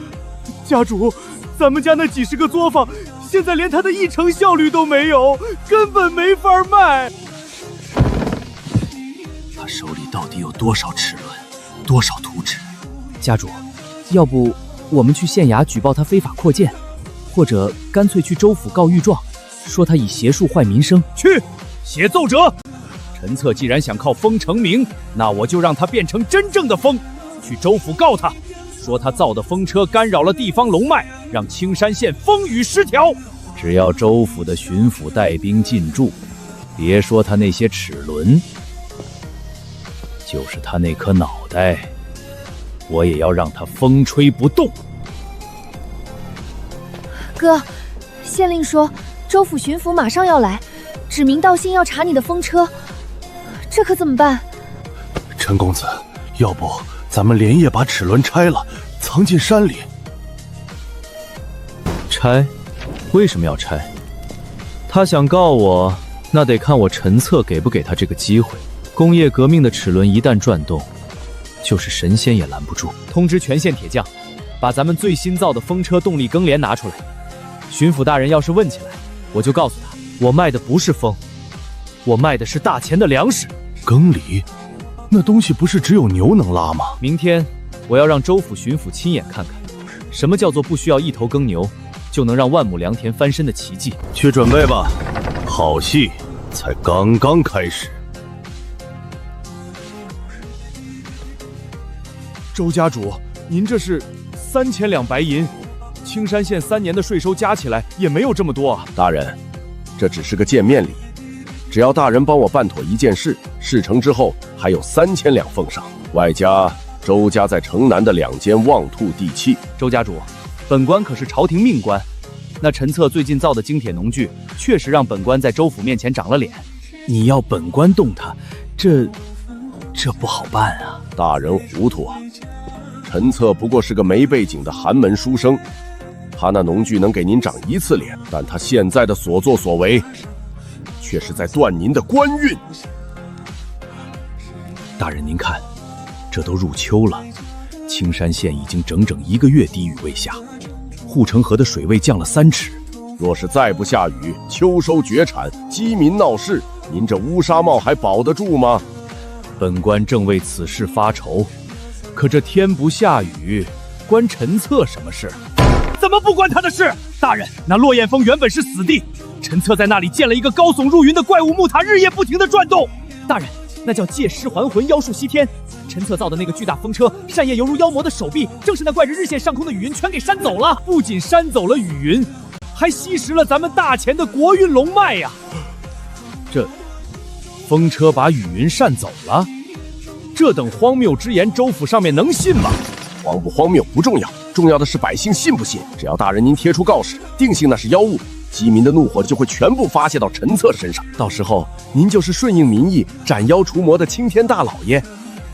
家主，咱们家那几十个作坊，现在连他的1成效率都没有，根本没法卖。他手里到底有多少齿轮，多少图纸？家主，要不我们去县衙举报他非法扩建，或者干脆去州府告御状，说他以邪术坏民生。去，写奏折。陈策既然想靠风成名，那我就让他变成真正的风，去州府告他，说他造的风车干扰了地方龙脉，让青山县风雨失调。只要州府的巡抚带兵进驻，别说他那些齿轮，就是他那颗脑袋，我也要让他风吹不动。哥，县令说州府巡抚马上要来，指名道姓要查你的风车，这可怎么办？陈公子，要不咱们连夜把齿轮拆了，藏进山里。拆？为什么要拆？他想告我，那得看我陈策给不给他这个机会。工业革命的齿轮一旦转动，就是神仙也拦不住。通知全县铁匠，把咱们最新造的风车动力更连拿出来。巡抚大人要是问起来，我就告诉他，我卖的不是风，我卖的是大钱的粮食。耕犁？那东西不是只有牛能拉吗？明天我要让州府巡抚亲眼看看，什么叫做不需要1头耕牛就能让万亩良田翻身的奇迹。去准备吧，好戏才刚刚开始。周家主，您这是3000两白银，青山县3年的税收加起来也没有这么多啊。大人，这只是个见面礼，只要大人帮我办妥一件事，事成之后还有3000两奉上，外加周家在城南的2间望兔地契。周家主，本官可是朝廷命官，那陈策最近造的精铁农具，确实让本官在州府面前长了脸。你要本官动他，这不好办啊。大人糊涂啊！陈策不过是个没背景的寒门书生，他那农具能给您长1次脸，但他现在的所作所为，却是在断您的官运。大人您看，这都入秋了，青山县已经整整1个月滴雨未下，护城河的水位降了3尺。若是再不下雨，秋收绝产，饥民闹事，您这乌纱帽还保得住吗？本官正为此事发愁，可这天不下雨，关陈策什么事？怎么不关他的事？大人，那落雁峰原本是死地，陈策在那里建了一个高耸入云的怪物木塔，日夜不停地转动。大人，那叫借尸还魂，妖术西天。陈策造的那个巨大风车，扇叶犹如妖魔的手臂，正是那怪着日线上空的雨云全给扇走了。不仅扇走了雨云，还吸食了咱们大钱的国运龙脉呀！这风车把雨云扇走了，这等荒谬之言，州府上面能信吗？荒不荒谬不重要，重要的是百姓信不信。只要大人您贴出告示，定性那是妖物，饥民的怒火就会全部发泄到陈策身上。到时候您就是顺应民意、斩妖除魔的青天大老爷，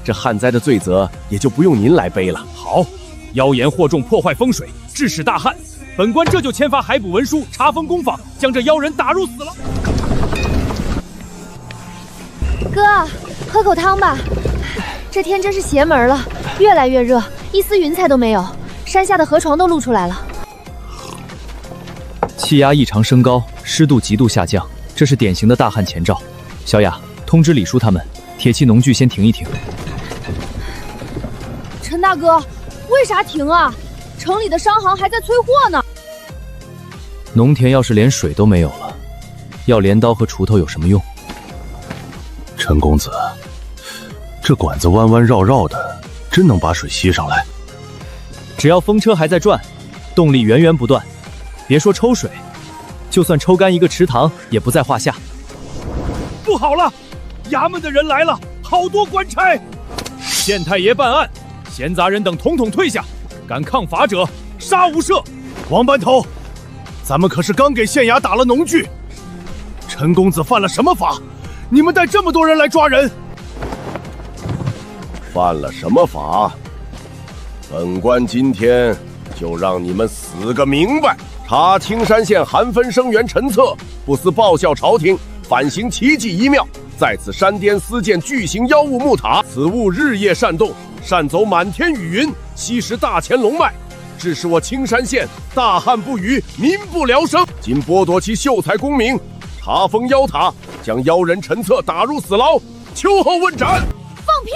这旱灾的罪责也就不用您来背了。好，妖言惑众，破坏风水，致使大旱。本官这就签发海捕文书，查封工坊，将这妖人打入死牢。哥，喝口汤吧。这天真是邪门了，越来越热，一丝云彩都没有，山下的河床都露出来了。气压异常升高，湿度极度下降，这是典型的大旱前兆。小雅，通知李叔他们，铁器农具先停一停。陈大哥，为啥停啊？城里的商行还在催货呢。农田要是连水都没有了，要镰刀和锄头有什么用？陈公子，这管子弯弯绕绕的，真能把水吸上来？只要风车还在转，动力源源不断，别说抽水，就算抽干一个池塘也不在话下。不好了，衙门的人来了，好多官差！县太爷办案，闲杂人等统统退下，敢抗法者杀无赦。王班头，咱们可是刚给县衙打了农具，陈公子犯了什么法？你们带这么多人来抓人？犯了什么法？本官今天就让你们死个明白！查青山县寒分生员陈策不思报效朝廷，反行奇迹一庙，在此山巅私建巨型妖物木塔，此物日夜煽动，擅走满天雨云，吸食大乾龙脉，致使我青山县大旱不雨，民不聊生。今剥夺其秀才功名，查封妖塔，将妖人陈策打入死牢，秋后问斩。放屁！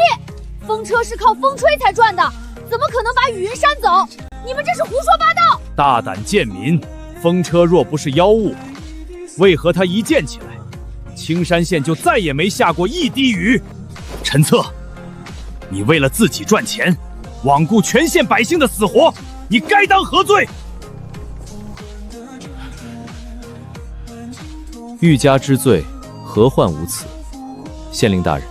风车是靠风吹才转的，怎么可能把雨云扇走？你们这是胡说八道！大胆贱民！风车若不是妖物，为何它一建起来，青山县就再也没下过一滴雨？陈策，你为了自己赚钱，罔顾全县百姓的死活，你该当何罪？欲加之罪，何患无辞？县令大人，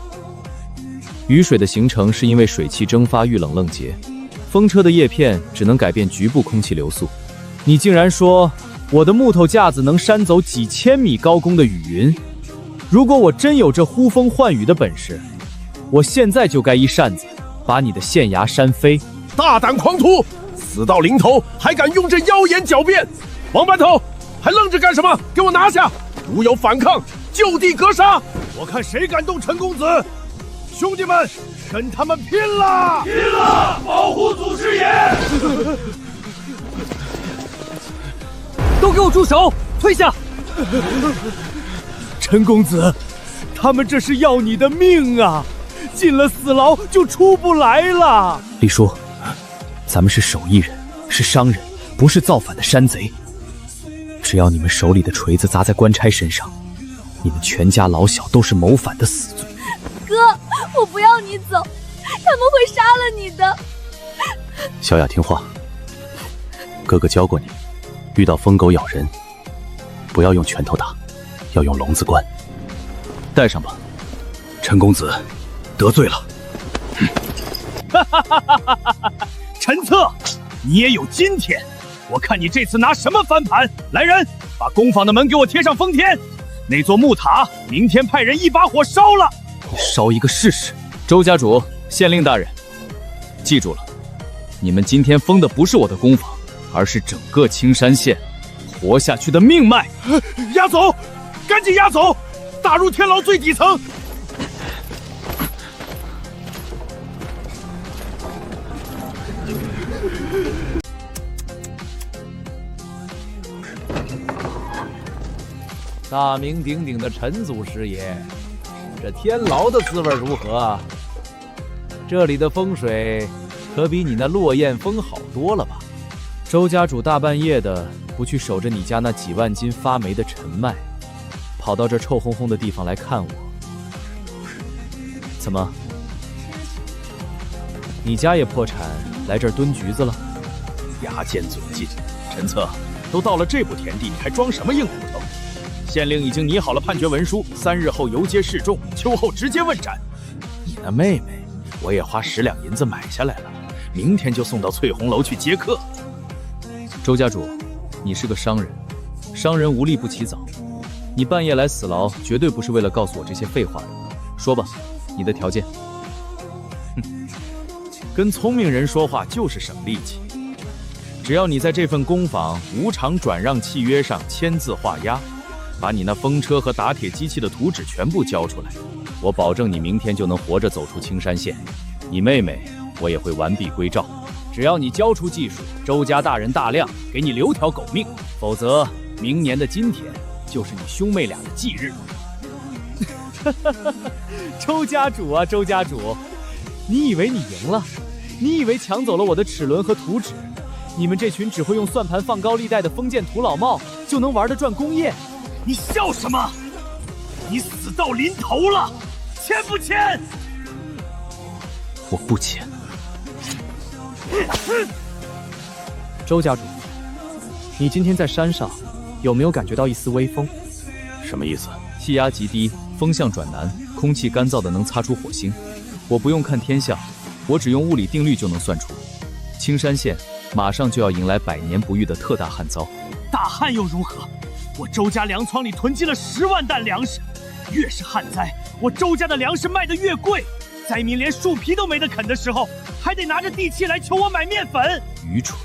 雨水的形成是因为水汽蒸发遇冷愣结，风车的叶片只能改变局部空气流速。你竟然说我的木头架子能扇走几千米高空的雨云？如果我真有这呼风唤雨的本事，我现在就该一扇子把你的县衙扇飞！大胆狂徒，死到临头还敢用这妖言狡辩！王班头，还愣着干什么？给我拿下！如有反抗，就地格杀！我看谁敢动陈公子！兄弟们，跟他们拼了！拼了！保护祖师爷！都给我住手！退下！陈公子，他们这是要你的命啊！进了死牢就出不来了。李叔，咱们是手艺人，是商人，不是造反的山贼。只要你们手里的锤子砸在官差身上，你们全家老小都是谋反的死罪。哥，我不要你走，他们会杀了你的。小雅听话，哥哥教过你，遇到疯狗咬人，不要用拳头打，要用笼子关。带上吧。陈公子得罪了。陈策，你也有今天！我看你这次拿什么翻盘！来人，把工坊的门给我贴上封天，那座木塔明天派人一把火烧了。你烧一个试试！周家主、县令大人，记住了，你们今天封的不是我的工坊，而是整个青山县活下去的命脉。押走，赶紧押走，打入天牢最底层。大名鼎鼎的陈祖师爷，这天牢的滋味如何？这里的风水可比你那落雁峰好多了吧？周家主大半夜的不去守着你家那几万斤发霉的陈麦，跑到这臭烘烘的地方来看我，怎么？你家也破产来这儿蹲局子了？牙尖嘴净，陈策，都到了这步田地，你还装什么硬骨头？县令已经拟好了判决文书，3日后游街示众，秋后直接问斩。你那妹妹，我也花10两银子买下来了，明天就送到翠红楼去接客。周家主，你是个商人，商人无利不起早。你半夜来死牢，绝对不是为了告诉我这些废话的。说吧，你的条件。跟聪明人说话就是省力气。只要你在这份工坊无偿转让契约上签字画押，把你那风车和打铁机器的图纸全部交出来，我保证你明天就能活着走出青山县。你妹妹，我也会完璧归赵。只要你交出技术，周家大人大量给你留条狗命，否则明年的今天就是你兄妹俩的忌日。周家主啊，周家主，你以为你赢了？你以为抢走了我的齿轮和图纸，你们这群只会用算盘放高利贷的封建土老帽就能玩得转工业？你笑什么？你死到临头了，签不签？我不签。周家主，你今天在山上有没有感觉到一丝微风？什么意思？气压极低，风向转南，空气干燥的能擦出火星。我不用看天象，我只用物理定律就能算出，青山县马上就要迎来100年不遇的特大旱灾。大旱又如何？我周家粮仓里囤积了10万担粮食，越是旱灾，我周家的粮食卖得越贵。灾民连树皮都没得啃的时候，还得拿着地契来求我买面粉。愚蠢！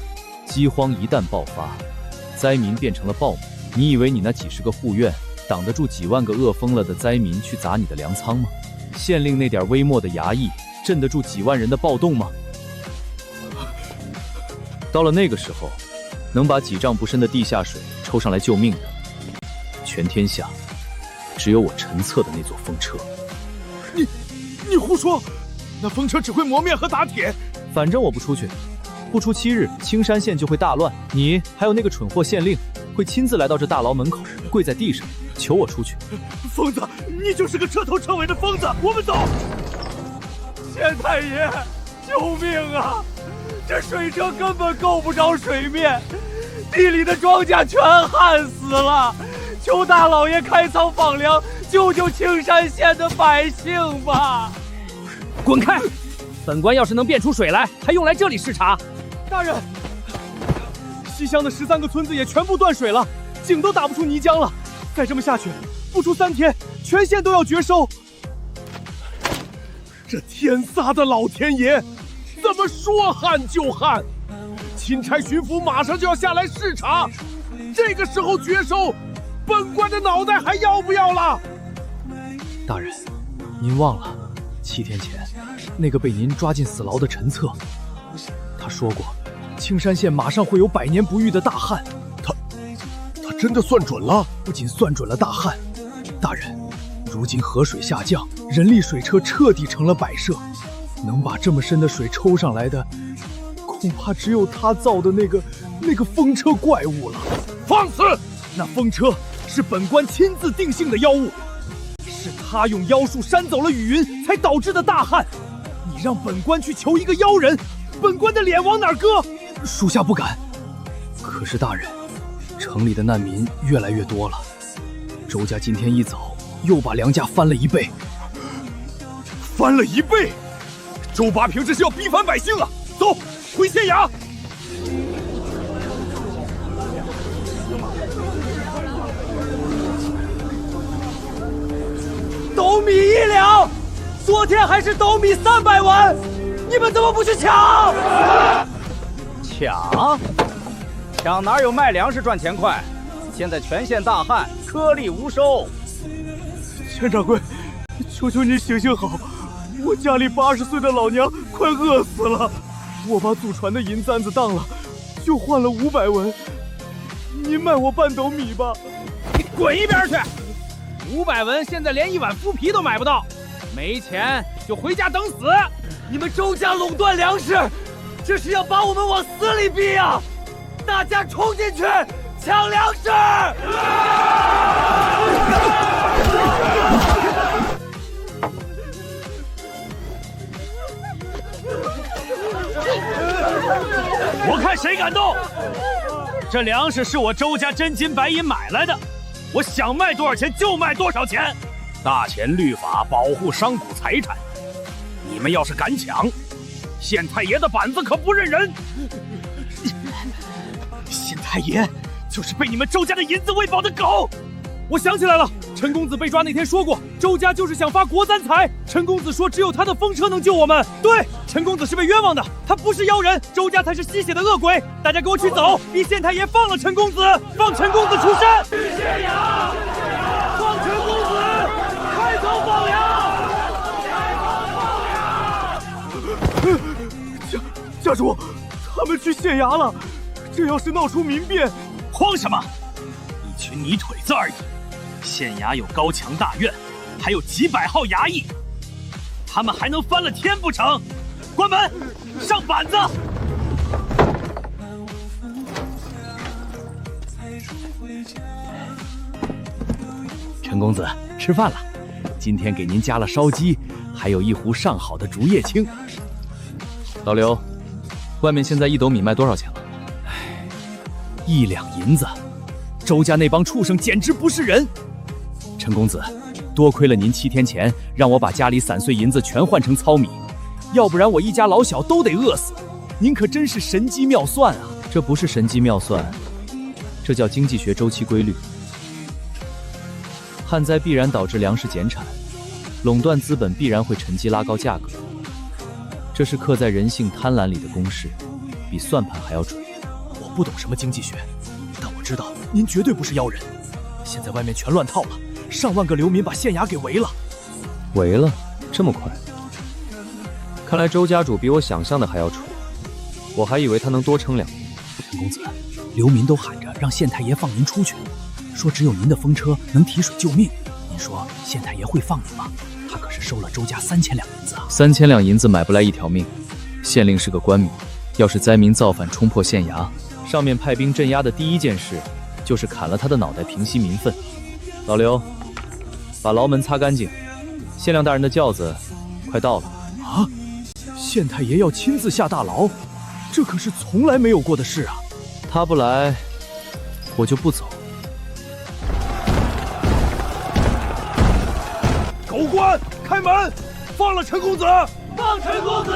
饥荒一旦爆发，灾民变成了暴民，你以为你那几十个护院挡得住几万个饿疯了的灾民去砸你的粮仓吗？县令那点微末的衙役镇得住几万人的暴动吗？到了那个时候，能把几丈不深的地下水抽上来救命的，全天下只有我陈策的那座风车。你胡说！那风车只会磨面和打铁。反正我不出去，不出7日，青山县就会大乱。你还有那个蠢货县令，会亲自来到这大牢门口，跪在地上求我出去。疯子，你就是个彻头彻尾的疯子！我们走。县太爷，救命啊！这水车根本够不着水面，地里的庄稼全旱死了。求大老爷开仓放粮，救救青山县的百姓吧！滚开！本官要是能变出水来，还用来这里视察？大人，西乡的13个村子也全部断水了，井都打不出泥浆了。再这么下去，不出3天，全县都要绝收。这天撒的老天爷，怎么说旱就旱？钦差巡抚马上就要下来视察，这个时候绝收，本官的脑袋还要不要了？大人，您忘了7天前那个被您抓进死牢的陈策，他说过，青山县马上会有100年不遇的大旱。他真的算准了？不仅算准了大旱，大人，如今河水下降，人力水车彻底成了摆设，能把这么深的水抽上来的，恐怕只有他造的那个风车怪物了。放肆！那风车是本官亲自定性的妖物，是他用妖术扇走了雨云，才导致的大旱。你让本官去求一个妖人，本官的脸往哪儿搁？属下不敢。可是大人，城里的难民越来越多了，周家今天一走，又把粮价翻了1倍。翻了1倍？周八平这是要逼反百姓啊！走，回县衙。斗米1两，昨天还是斗米300文，你们怎么不去抢？抢哪有卖粮食赚钱快？现在全县大旱，颗粒无收。钱掌柜，求求你行行好，我家里80岁的老娘快饿死了，我把祖传的银簪子当了，就换了500文，您卖我半斗米吧。你滚一边去！500文现在连1碗麸皮都买不到，没钱就回家等死！你们周家垄断粮食，这是要把我们往死里逼啊！大家冲进去抢粮食！我看谁敢动！这粮食是我周家真金白银买来的，我想卖多少钱就卖多少钱。大钱律法保护商贾财产，你们要是敢抢，县太爷的板子可不认人。县太爷就是被你们周家的银子喂饱的狗。我想起来了，陈公子被抓那天说过，周家就是想发国3财。陈公子说只有他的风车能救我们。对，陈公子是被冤枉的，他不是妖人，周家才是吸血的恶鬼。大家给我去走，逼县太爷放了陈公子，放陈公子出山。去县衙，放陈公子，开仓放粮。家主，他们去县衙了，这要是闹出民变，慌什么？一群泥腿子而已。县衙有高墙大院，还有几百号衙役，他们还能翻了天不成？关门，上板子！陈公子，吃饭了。今天给您加了烧鸡，还有一壶上好的竹叶青。老刘，外面现在1斗米卖多少钱了？1两银子。周家那帮畜生简直不是人。陈公子，多亏了您7天前让我把家里散碎银子全换成糙米，要不然我一家老小都得饿死。您可真是神机妙算啊！这不是神机妙算，这叫经济学周期规律。旱灾必然导致粮食减产，垄断资本必然会趁机拉高价格，这是刻在人性贪婪里的公式，比算盘还要准。不懂什么经济学，但我知道您绝对不是妖人。现在外面全乱套了，上万个流民把县衙给围了。围了？这么快？看来周家主比我想象的还要蠢，我还以为他能多撑2年。陈公子，流民都喊着让县太爷放您出去，说只有您的风车能提水救命。您说县太爷会放您吗？他可是收了周家3000两银子啊！3000两银子买不来一条命。县令是个官民，要是灾民造反冲破县衙，上面派兵镇压的第一件事就是砍了他的脑袋，平息民愤。老刘，把牢门擦干净。县令大人的轿子快到了。啊！县太爷要亲自下大牢，这可是从来没有过的事啊！他不来，我就不走。狗官，开门！放了陈公子！放陈公子！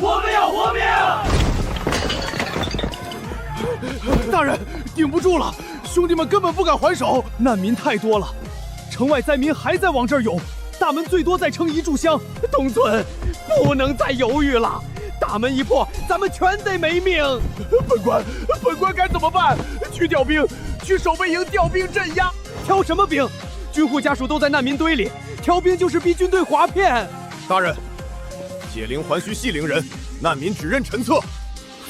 我们要活命！大人，顶不住了，兄弟们根本不敢还手，难民太多了，城外灾民还在往这儿涌，大门最多再撑1炷香。东尊，不能再犹豫了，大门一破，咱们全得没命。本官该怎么办？去调兵，去守备营调兵镇压。调什么兵？军户家属都在难民堆里，调兵就是逼军队划片。大人，解铃还须系铃人，难民只认陈策。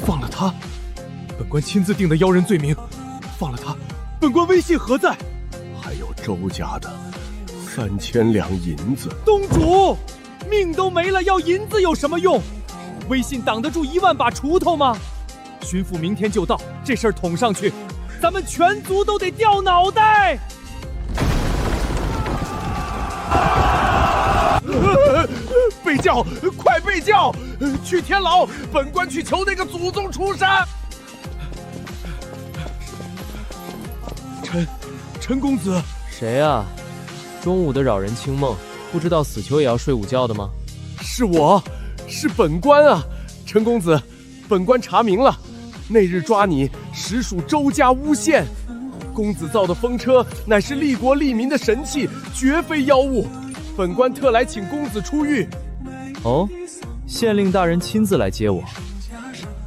放了他，本官亲自定的妖人罪名。放了他，本官威信何在？还有周家的3000两银子。东主，命都没了，要银子有什么用？威信挡得住1万把锄头吗？巡抚明天就到，这事儿捅上去，咱们全族都得掉脑袋！备轿，快备轿！去天牢，本官去求那个祖宗出山。陈公子，谁啊？中午的扰人清梦，不知道死囚也要睡午觉的吗？是我，是本官啊！陈公子，本官查明了，那日抓你实属周家诬陷。公子造的风车乃是利国利民的神器，绝非妖物。本官特来请公子出狱。哦，县令大人亲自来接我。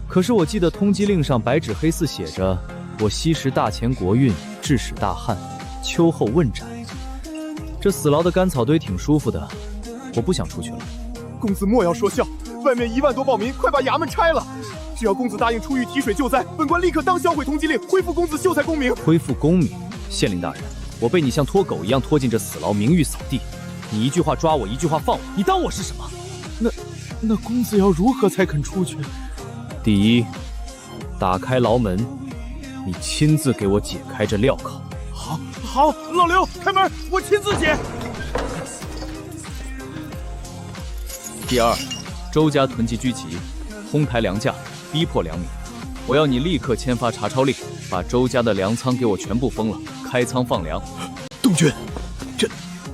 可是我记得通缉令上白纸黑字写着，我吸食大钱国运，致使大旱，秋后问斩。这死牢的干草堆挺舒服的，我不想出去了。公子莫要说笑，外面1万多暴民，快把衙门拆了！只要公子答应出狱提水救灾，本官立刻当销毁通缉令，恢复公子秀才功名。恢复功名？县令大人，我被你像拖狗一样拖进这死牢，名誉扫地。你一句话抓我，一句话放我，你当我是什么？那公子要如何才肯出去？第一，打开牢门，你亲自给我解开这镣铐。好，老刘，开门，我亲自解。第二，周家囤积居奇，哄抬粮价，逼迫良民。我要你立刻签发查抄令，把周家的粮仓给我全部封了，开仓放粮。东军，这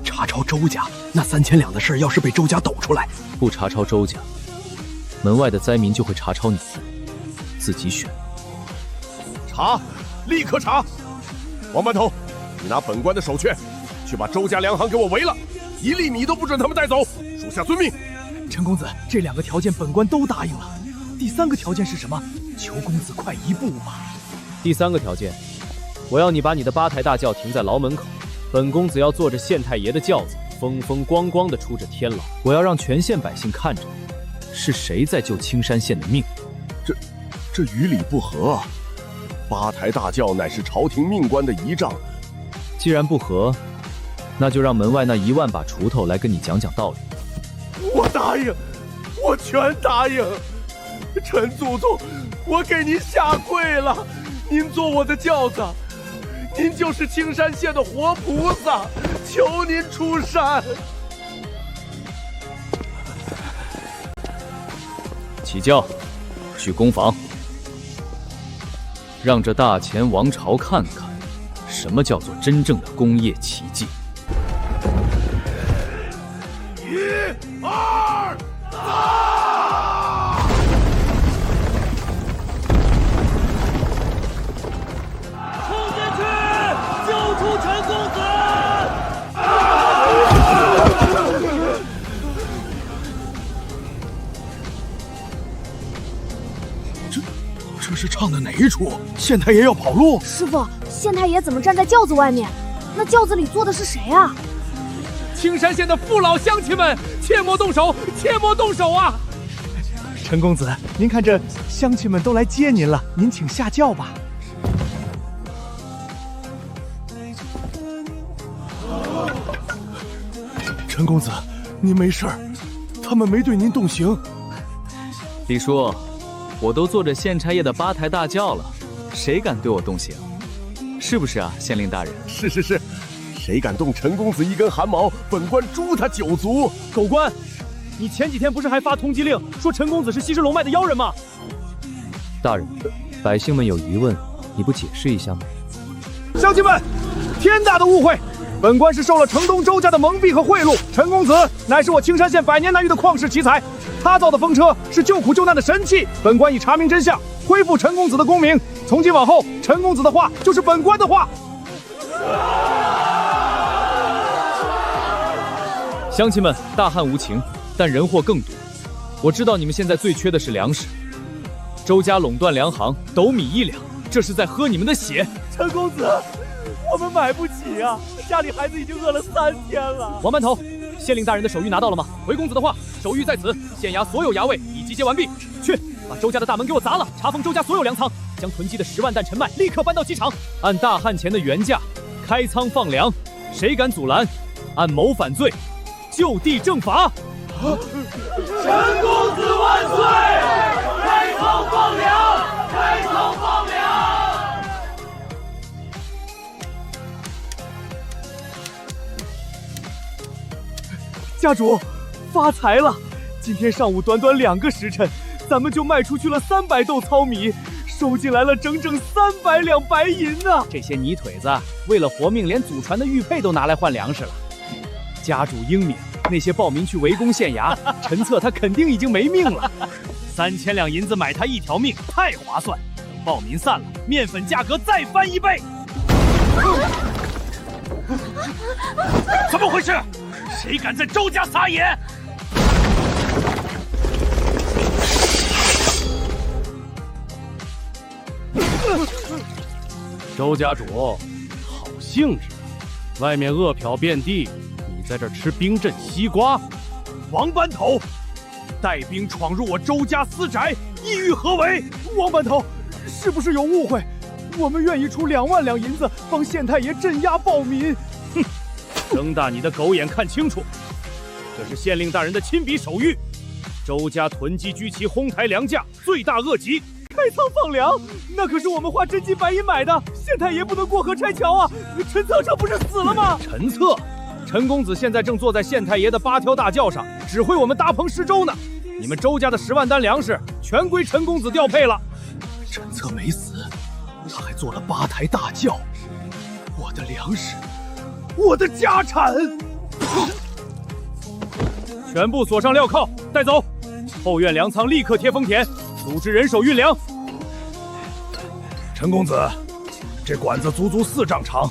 查抄周家那3000两的事，要是被周家抖出来，不查抄周家，门外的灾民就会查抄你们，自己选。查，立刻查！王班头，你拿本官的手绢，去把周家粮行给我围了，1粒米都不准他们带走，属下遵命。陈公子，这2个条件本官都答应了，第3个条件是什么？求公子快一步嘛。第3个条件，我要你把你的8台大轿停在牢门口，本公子要坐着县太爷的轿子，风风光光的出着天牢，我要让全县百姓看着是谁在救青山县的命。这与理不合啊！8台大轿乃是朝廷命官的仪仗，既然不合，那就让门外那1万把锄头来跟你讲讲道理。我答应，我全答应。陈祖宗，我给您下跪了，您做我的轿子，您就是青山县的活菩萨，求您出山。起轿，去公房，让这大钱王朝看看，什么叫做真正的工业奇迹。1、2、3！冲进去，救出陈公子！这是唱的哪一出？县太爷要跑路？师傅，县太爷怎么站在轿子外面？那轿子里坐的是谁啊？青山县的父老乡亲们，切莫动手，切莫动手啊！陈公子，您看这乡亲们都来接您了，您请下轿吧。陈公子，您没事儿，他们没对您动刑。李叔，我都坐着县差爷的8抬大轿了，谁敢对我动刑？是不是啊，县令大人？是，谁敢动陈公子一根汗毛，本官诛他9族。狗官，你前几天不是还发通缉令，说陈公子是西施龙脉的妖人吗？大人，百姓们有疑问，你不解释一下吗？乡亲们，天大的误会！本官是受了城东周家的蒙蔽和贿赂，陈公子乃是我青山县百年难遇的旷世奇才，他造的风车是救苦救难的神器。本官已查明真相，恢复陈公子的功名。从今往后，陈公子的话就是本官的话。乡亲们，大旱无情，但人祸更多。我知道你们现在最缺的是粮食，周家垄断粮行，斗米1两，这是在喝你们的血。陈公子，我们买不起啊，家里孩子已经饿了3天了。王班头，县令大人的手谕拿到了吗？回公子的话，手谕在此，县衙所有衙卫已集结完毕，去把周家的大门给我砸了，查封周家所有粮仓，将囤积的10万担陈麦立刻搬到机场，按大旱前的原价开仓放粮，谁敢阻拦，按谋反罪就地正法。陈公子万岁！开仓放粮，开仓放粮！家主，发财了！今天上午短短2个时辰，咱们就卖出去了300斗糙米，收进来了整整300两白银呢！这些泥腿子为了活命，连祖传的玉佩都拿来换粮食了。家主英明，那些暴民去围攻县衙，陈策他肯定已经没命了。3000两银子买他1条命，太划算。等暴民散了，面粉价格再翻1倍。怎么回事？谁敢在周家撒野？周家主，好兴致，外面饿殍遍地，你在这吃冰镇西瓜。王班头，带兵闯入我周家私宅，意欲何为？王班头，是不是有误会？我们愿意出2万两银子帮县太爷镇压暴民。哼，睁大你的狗眼看清楚，这是县令大人的亲笔手谕。周家囤积居奇，哄抬粮价，罪大恶极。开仓放粮，那可是我们花真金白银买的，县太爷不能过河拆桥啊！陈策这不是死了吗？陈策，陈公子现在正坐在县太爷的8条大轿上，指挥我们搭棚施粥呢。你们周家的10万担粮食全归陈公子调配了。陈策没死，他还做了8台大轿，我的粮食，我的家产，全部锁上镣铐，带走。后院粮仓立刻贴封田，组织人手运粮。陈公子，这管子足足4丈长，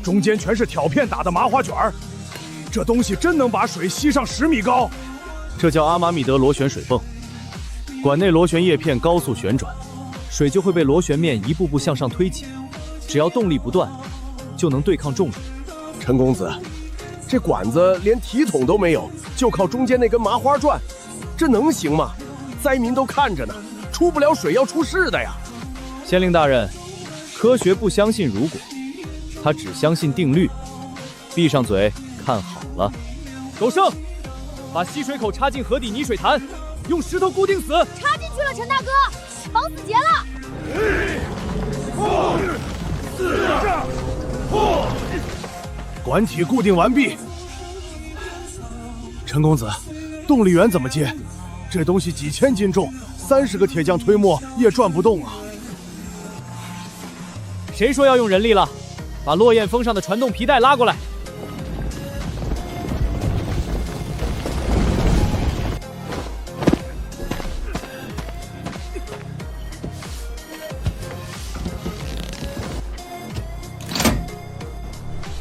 中间全是挑片打的麻花卷儿，这东西真能把水吸上10米高。这叫阿玛米德螺旋水泵，管内螺旋叶片高速旋转，水就会被螺旋面一步步向上推挤，只要动力不断，就能对抗重力。陈公子，这管子连提筒都没有，就靠中间那根麻花转，这能行吗？灾民都看着呢，出不了水要出事的呀！县令大人，科学不相信如果，他只相信定律。闭上嘴，看好了。狗剩，把吸水口插进河底泥水潭，用石头固定死。插进去了，陈大哥，绑死结了。管体固定完毕。陈公子，动力源怎么接？这东西几千斤重，30个铁匠推磨也转不动啊！谁说要用人力了？把落雁峰上的传动皮带拉过来。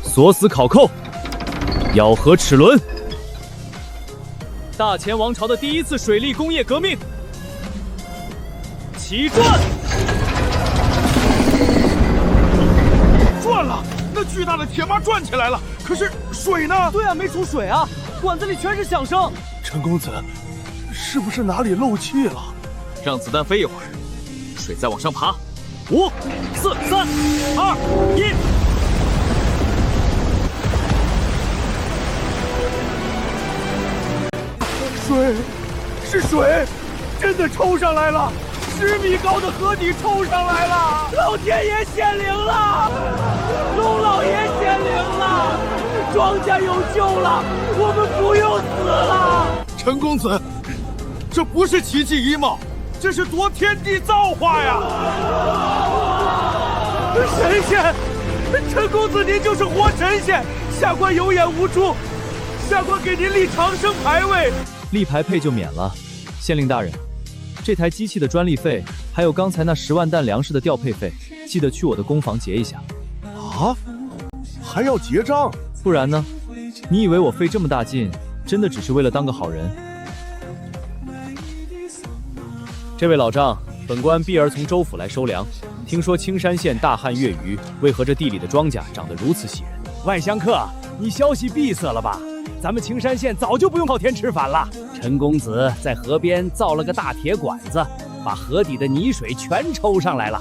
锁死烤扣，咬合齿轮。大前王朝的第1次水利工业革命起转。转了，那巨大的铁马转起来了，可是水呢？对啊，没出水啊，管子里全是响声。陈公子，是不是哪里漏气了？让子弹飞一会儿，水再往上爬。5、4、3、2、1。水，是水，真的冲上来了！10米高的河底冲上来了！老天爷显灵了，龙老爷显灵了，庄家有救了，我们不用死了！陈公子，这不是奇迹一貌，这是夺天地造化呀！神仙，陈公子您就是活神仙，下官有眼无珠，下官给您立长生牌位。立牌配就免了。县令大人，这台机器的专利费，还有刚才那10万担粮食的调配费，记得去我的工房结一下。啊？还要结账？不然呢？你以为我费这么大劲，真的只是为了当个好人？这位老丈，本官碧儿从州府来收粮，听说青山县大旱月余，为何这地里的庄稼长得如此喜人？外乡客，你消息闭塞了吧？咱们青山县早就不用靠天吃饭了。陈公子在河边造了个大铁管子，把河底的泥水全抽上来了。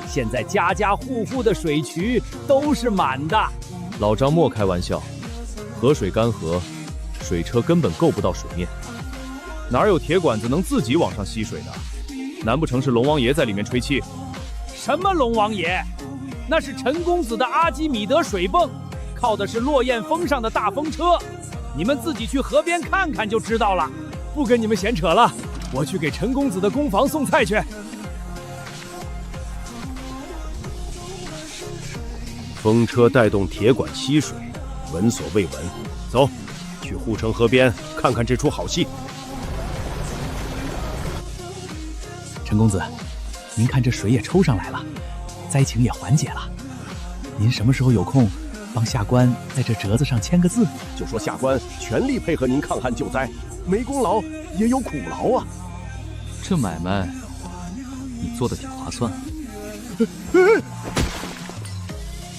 现在家家户户的水渠都是满的。老张莫开玩笑，河水干涸，水车根本够不到水面，哪有铁管子能自己往上吸水的？难不成是龙王爷在里面吹气？什么龙王爷？那是陈公子的阿基米德水泵，靠的是落雁峰上的大风车。你们自己去河边看看就知道了。不跟你们闲扯了，我去给陈公子的工房送菜去。风车带动铁管吸水，闻所未闻。走，去护城河边看看这出好戏。陈公子，您看这水也抽上来了，灾情也缓解了。您什么时候有空，帮下官在这折子上签个字？就说下官全力配合您抗旱救灾，没功劳也有苦劳啊。这买卖你做的挺划算。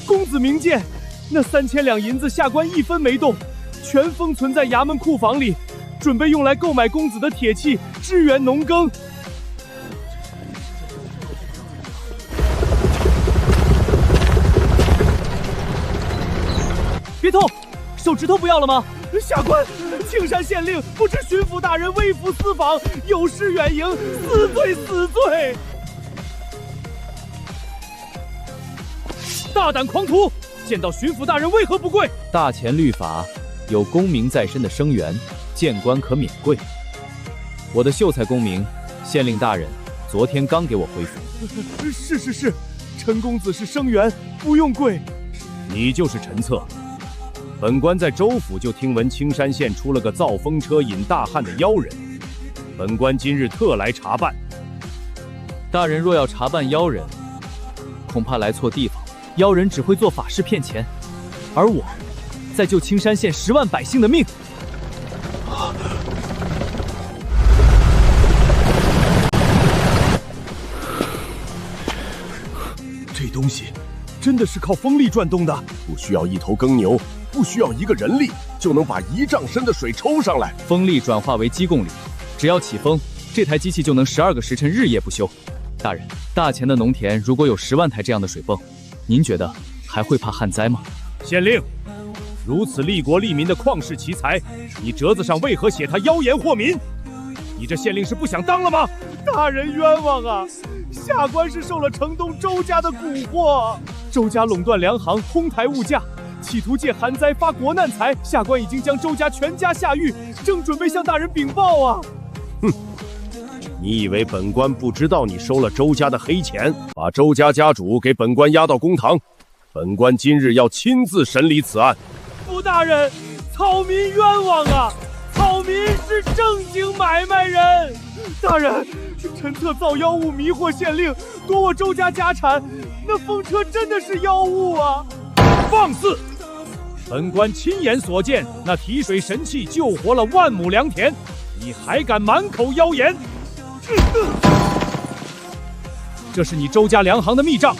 公子明鉴，那3000两银子下官一分没动，全封存在衙门库房里，准备用来购买公子的铁器，支援农耕。别动，手指头不要了吗？下官，青山县令不知巡抚大人微服私访，有失远迎，死罪死罪！大胆狂徒，见到巡抚大人为何不跪？大前律法有功名在身的生员，见官可免跪。我的秀才功名，县令大人昨天刚给我恢复。是，陈公子是生员，不用跪。你就是陈策。本官在州府就听闻青山县出了个造风车引大旱的妖人，本官今日特来查办。大人若要查办妖人，恐怕来错地方。妖人只会做法事骗钱，而我在救青山县10万百姓的命。这东西真的是靠风力转动的，不需要一头耕牛，不需要一个人力，就能把1丈深的水抽上来。风力转化为机供力，只要起风，这台机器就能12个时辰日夜不休。大人，大前的农田如果有10万台这样的水泵，您觉得还会怕旱灾吗？县令，如此利国利民的旷世奇才，你折子上为何写他妖言惑民？你这县令是不想当了吗？大人冤枉啊！下官是受了城东周家的蛊惑，周家垄断粮行，哄抬物价，企图借旱灾发国难财。下官已经将周家全家下狱，正准备向大人禀报啊！哼！你以为本官不知道你收了周家的黑钱，把周家家主给本官押到公堂？本官今日要亲自审理此案。福大人，草民冤枉啊！草民是正经买卖人。大人，陈策造妖物迷惑县令，夺我周家家产，那风车真的是妖物啊！放肆！本官亲眼所见，那提水神器救活了万亩良田，你还敢满口妖言？这是你周家粮行的密账，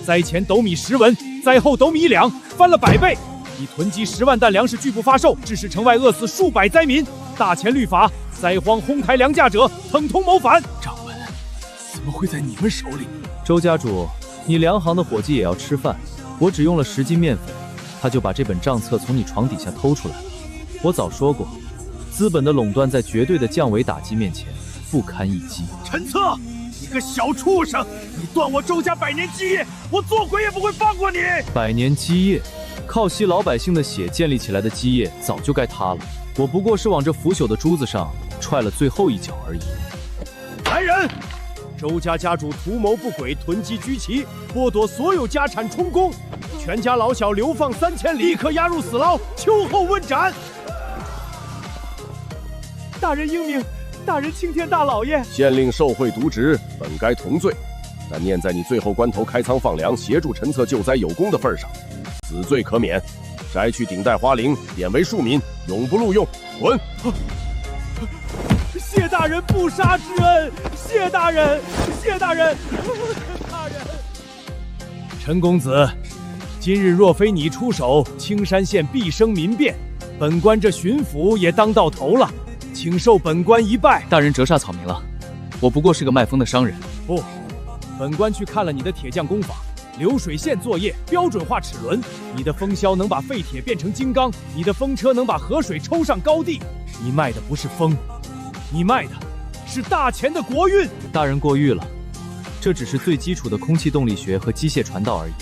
灾前斗米10文，灾后斗米1两，翻了100倍。你囤积10万担粮食拒不发售，致使城外饿死数百灾民。大钱律法，灾荒哄抬粮价者，统统谋反。掌门，怎么会在你们手里？周家主，你粮行的伙计也要吃饭，我只用了10斤面粉，他就把这本账册从你床底下偷出来了。我早说过，资本的垄断在绝对的降维打击面前不堪一击。陈策，你个小畜生，你断我周家100年基业，我做鬼也不会放过你！100年基业，靠吸老百姓的血建立起来的基业早就该塌了，我不过是往这腐朽的珠子上踹了最后一脚而已。来人！周家家主图谋不轨，囤积居奇，剥夺所有家产充公，全家老小流放3000里，立刻押入死牢，秋后问斩。大人英明，大人青天大老爷。县令受贿渎职，本该同罪，但念在你最后关头开仓放粮，协助陈策救灾有功的份上，死罪可免，摘去顶戴花翎，贬为庶民，永不录用。滚！谢大人不杀之恩，谢大人，谢大人，大人。陈公子，今日若非你出手，青山县必生民变，本官这巡抚也当到头了，请受本官一拜。大人折煞草民了，我不过是个卖风的商人。不，本官去看了你的铁匠工坊，流水线作业，标准化齿轮，你的风箫能把废铁变成金刚，你的风车能把河水抽上高地。你卖的不是风，你卖的是大钱的国运。大人过誉了，这只是最基础的空气动力学和机械传导而已。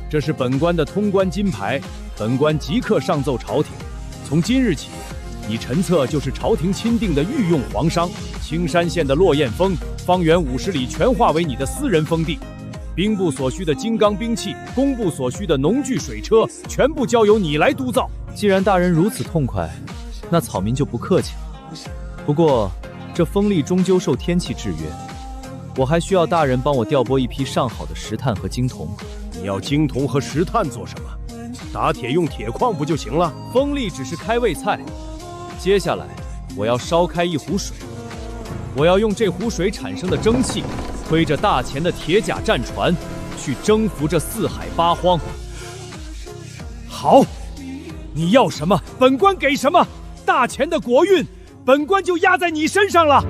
这是本官的通关金牌，本官即刻上奏朝廷。从今日起，你陈策就是朝廷钦定的御用皇商，青山县的落雁峰方圆50里全划为你的私人封地。兵部所需的金刚兵器，工部所需的农具水车，全部交由你来督造。既然大人如此痛快，那草民就不客气了。不过，这风力终究受天气制约，我还需要大人帮我调拨一批上好的石炭和精铜。你要精铜和石炭做什么？打铁用铁矿不就行了？风力只是开胃菜，接下来我要烧开一壶水，我要用这壶水产生的蒸汽，推着大钱的铁甲战船，去征服这四海八荒。好，你要什么，本官给什么。大钱的国运，本官就压在你身上了。